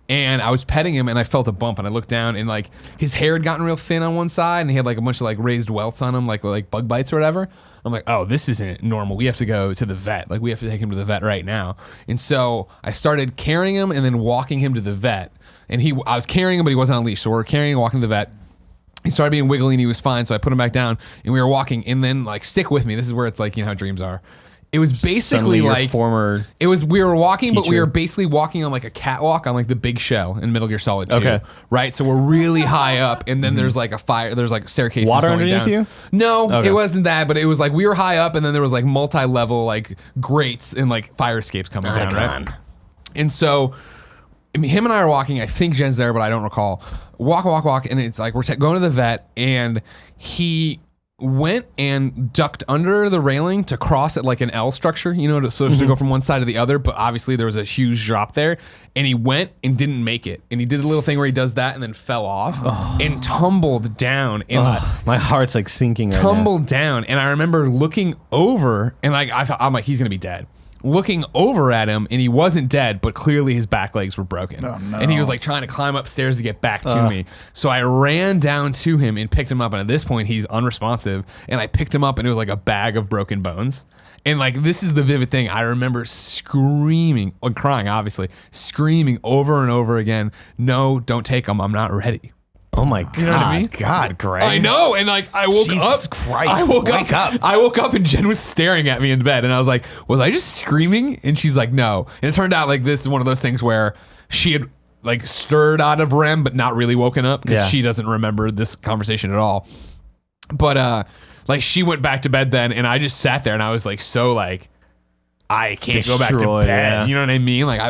And I was petting him, and I felt a bump, and I looked down, and like his hair had gotten real thin on one side, and he had like a bunch of like raised welts on him, like bug bites or whatever. I'm like, oh, this isn't normal. We have to go to the vet. Like we have to take him to the vet right now. And so I started carrying him and then walking him to the vet. And I was carrying him, but he wasn't on a leash, so we're carrying and walking to the vet. He started being wiggly, and he was fine. So I put him back down, and we were walking. And then like, stick with me. This is where it's like, you know how dreams are. It was basically Suddenly your like former we were walking, but we teacher. were basically walking on like a catwalk on like the big shell in Metal Gear Solid 2. Okay. Right? So we're really high up, and then there's like a fire, there's like staircases Water going underneath down. you? No, Okay. it wasn't that, but it was like we were high up, and then there was like multi-level like grates and like fire escapes coming down, right? And so I mean, him and I are walking. I think Jen's there, but I don't recall. Walk, and it's like we're going to the vet, and he went and ducked under the railing to cross at like an L structure, you know, to go from one side to the other. But obviously there was a huge drop there, and he went and didn't make it. And he did a little thing where he does that and then fell off and tumbled down. And my heart's like sinking right now. tumbled down. And I remember looking over, and like I'm like, he's gonna be dead. Looking over at him, and he wasn't dead, but clearly his back legs were broken. Oh, no. And he was like trying to climb upstairs to get back to me. So I ran down to him and picked him up. And at this point, he's unresponsive. And I picked him up, and it was like a bag of broken bones. And like, this is the vivid thing. I remember screaming, and crying, obviously, screaming over and over again, "No, don't take him. I'm not ready." Oh my god. You know what I mean? God, Greg. I know, and like I woke Jesus up. Christ, I woke wake up. I woke up, and Jen was staring at me in bed, and I was like, "Was I just screaming?" And she's like, "No." And it turned out like this is one of those things where she had like stirred out of REM, but not really woken up because Yeah. she doesn't remember this conversation at all. But like she went back to bed then, and I just sat there, and I was like, so like, I can't go back to Destroyed, bed. yeah. You know what I mean? Like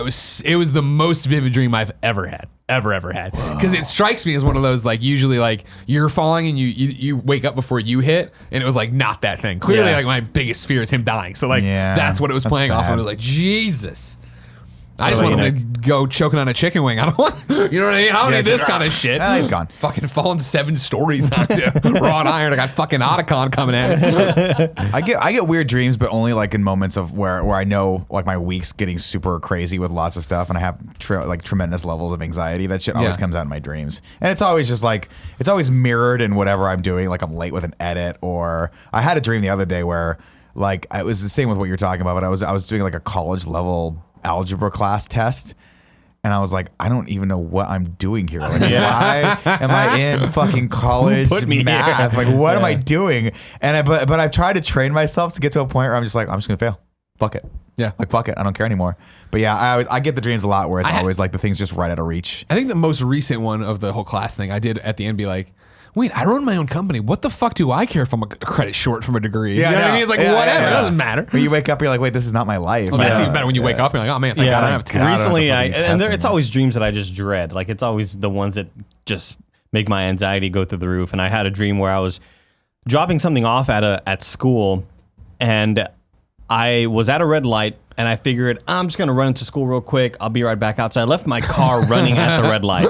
it was the most vivid dream I've ever had. Ever had. Because it strikes me as one of those, like, usually like you're falling and you wake up before you hit, and it was like not that thing. Clearly, Yeah. like my biggest fear is him dying. So like Yeah, that's what it was that's playing off of. sad. It was like, Jesus. I just What want about him to go choking on a chicken wing. I don't want, you know what I mean? I don't Yeah, need this just- kind of shit. Ah, he's gone. Fucking falling 7 stories onto wrought iron. I got fucking Otacon coming at me. I get weird dreams, but only like in moments of where I know like my week's getting super crazy with lots of stuff, and I have like tremendous levels of anxiety. That shit always Yeah. comes out in my dreams, and it's always just like it's always mirrored in whatever I'm doing. Like I'm late with an edit, or I had a dream the other day where like it was the same with what you're talking about, but I was doing like a college level algebra class test. And I was like, I don't even know what I'm doing here. Like, why am I in fucking college put me math? here? Like, what am I doing? And but I've tried to train myself to get to a point where I'm just like, I'm just gonna fail. Fuck it. Yeah. Like, fuck it. I don't care anymore. But yeah, I get the dreams a lot where it's always like the thing's just right out of reach. I think the most recent one of the whole class thing I did at the end be like, wait, I run my own company. What the fuck do I care if I'm a credit short from a degree? You know what I mean? It's like, whatever. It doesn't matter. When you wake up, you're like, wait, this is not my life. Well, that's even better when you wake up and you're like, oh man, thank God I don't have to God, I don't have to Recently, fucking test it's anymore. always dreams that I just dread. Like it's always the ones that just make my anxiety go through the roof. And I had a dream where I was dropping something off at school, and I was at a red light, and I figured I'm just gonna run into school real quick. I'll be right back out. So I left my car running at the red light.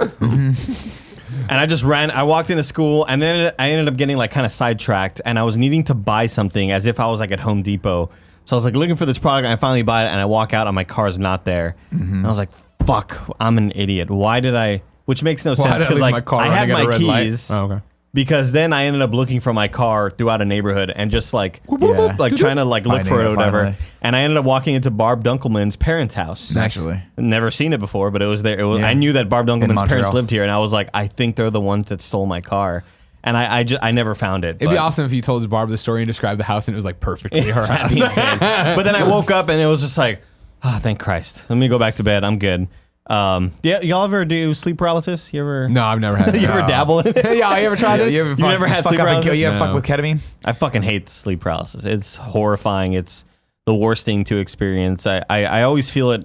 And I just ran. I walked into school, and then I ended up getting like kind of sidetracked, and I was needing to buy something as if I was like at Home Depot. So I was like looking for this product, and I finally buy it, and I walk out, and my car's not there. And I was like, "Fuck, I'm an idiot. Why did I?" Which makes no Why sense did I because leave like my car I had running at a my red light? keys. Oh, okay. Because then I ended up looking for my car throughout a neighborhood and just like like trying to like look Finding for it it or whatever. finally. And I ended up walking into Barb Dunkelman's parents' house. Naturally. Never seen it before, but it was there. It was, Yeah. I knew that Barb Dunkelman's parents Montreal. lived here, and I was like, I think they're the ones that stole my car. And I never found it. It'd be but- awesome if you told Barb the story and described the house and it was like perfectly her That'd house. be insane. But then I woke up and it was just like, oh, thank Christ. Let me go back to bed. I'm good. Yeah, y'all ever do sleep paralysis? You ever? No, I've never had You ever dabble in it? Hey, y'all, you ever tried this? You never had sleep fuck paralysis? You ever No. fuck with ketamine? I fucking hate sleep paralysis. It's horrifying. It's the worst thing to experience. I always feel it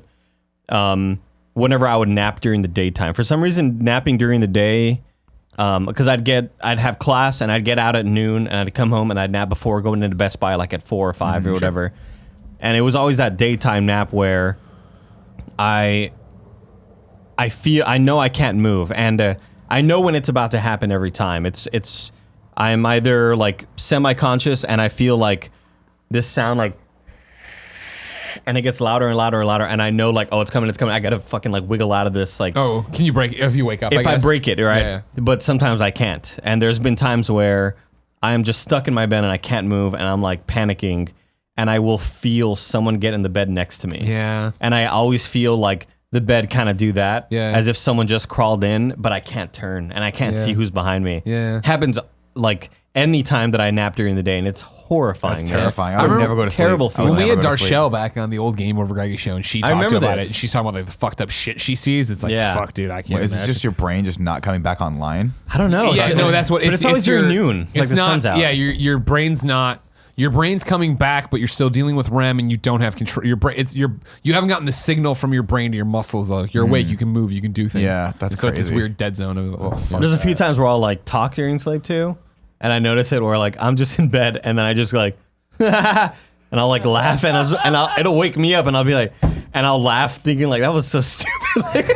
whenever I would nap during the daytime. For some reason, napping during the day, because I'd have class and I'd get out at noon and I'd come home and I'd nap before going into Best Buy like at 4 or 5 or whatever. And it was always that daytime nap where I know I can't move, and I know when it's about to happen every time. I'm either like semi-conscious and I feel like this sound like, and it gets louder and louder and louder, and I know like, oh, it's coming. I gotta fucking like wiggle out of this. Like, oh, can you break it if you wake up? If I break it, right? Yeah. But sometimes I can't. And there's been times where I am just stuck in my bed and I can't move, and I'm like panicking, and I will feel someone get in the bed next to me. Yeah. And I always feel like the bed kind of do that, as if someone just crawled in, but I can't turn and I can't see who's behind me. Yeah. Happens like any time that I nap during the day, and it's horrifying. That's man. terrifying. I would never go to sleep. Terrible I would feeling. When we never had go to sleep. Darshell back on the old Game Over Greggy show, and she talked remember about this. it. She's talking about like the fucked up shit she sees. It's like, fuck, dude, I can't. Is it imagine. just your brain just not coming back online? I don't know. Yeah, no, that's what. But it's always during noon, like It's the not. sun's out. Yeah, your brain's not. Your brain's coming back, but you're still dealing with REM, and you don't have control. Your brain, you haven't gotten the signal from your brain to your muscles. Though you're awake, you can move, you can do things. Yeah, that's so it's this crazy. weird dead zone of. Oh, fuck. There's a few times where I'll like talk during sleep too, and I notice it where like I'm just in bed and then I just like, and I'll like laugh and it'll wake me up and I'll be like, and I'll laugh thinking like that was so stupid. Like,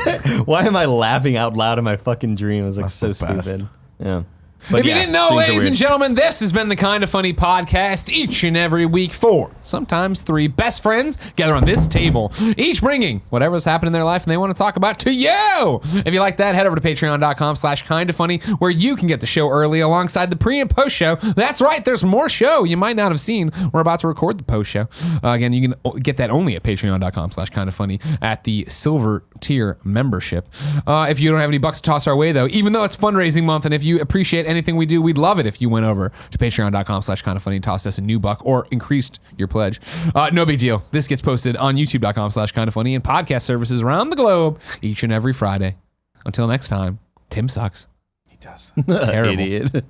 why am I laughing out loud in my fucking dream? It was like That's so the best. stupid. Yeah. But If you yeah, didn't know, dreams are ladies weird. and gentlemen, this has been the Kinda Funny podcast each and every week. 4, sometimes 3 best friends gather on this table, each bringing whatever's happened in their life and they want to talk about to you. If you like that, head over to patreon.com/kindafunny, where you can get the show early alongside the pre and post show. That's right, there's more show you might not have seen. We're about to record the post show. Again, you can get that only at patreon.com/kindafunny at the silver tier membership. If you don't have any bucks to toss our way, though, even though it's fundraising month, and if you appreciate anything we do, we'd love it if you went over to patreon.com/kindafunny and tossed us a new buck or increased your pledge. No big deal. This gets posted on youtube.com/kindafunny and podcast services around the globe each and every Friday. Until next time, Tim sucks. He does. Terrible. Idiot.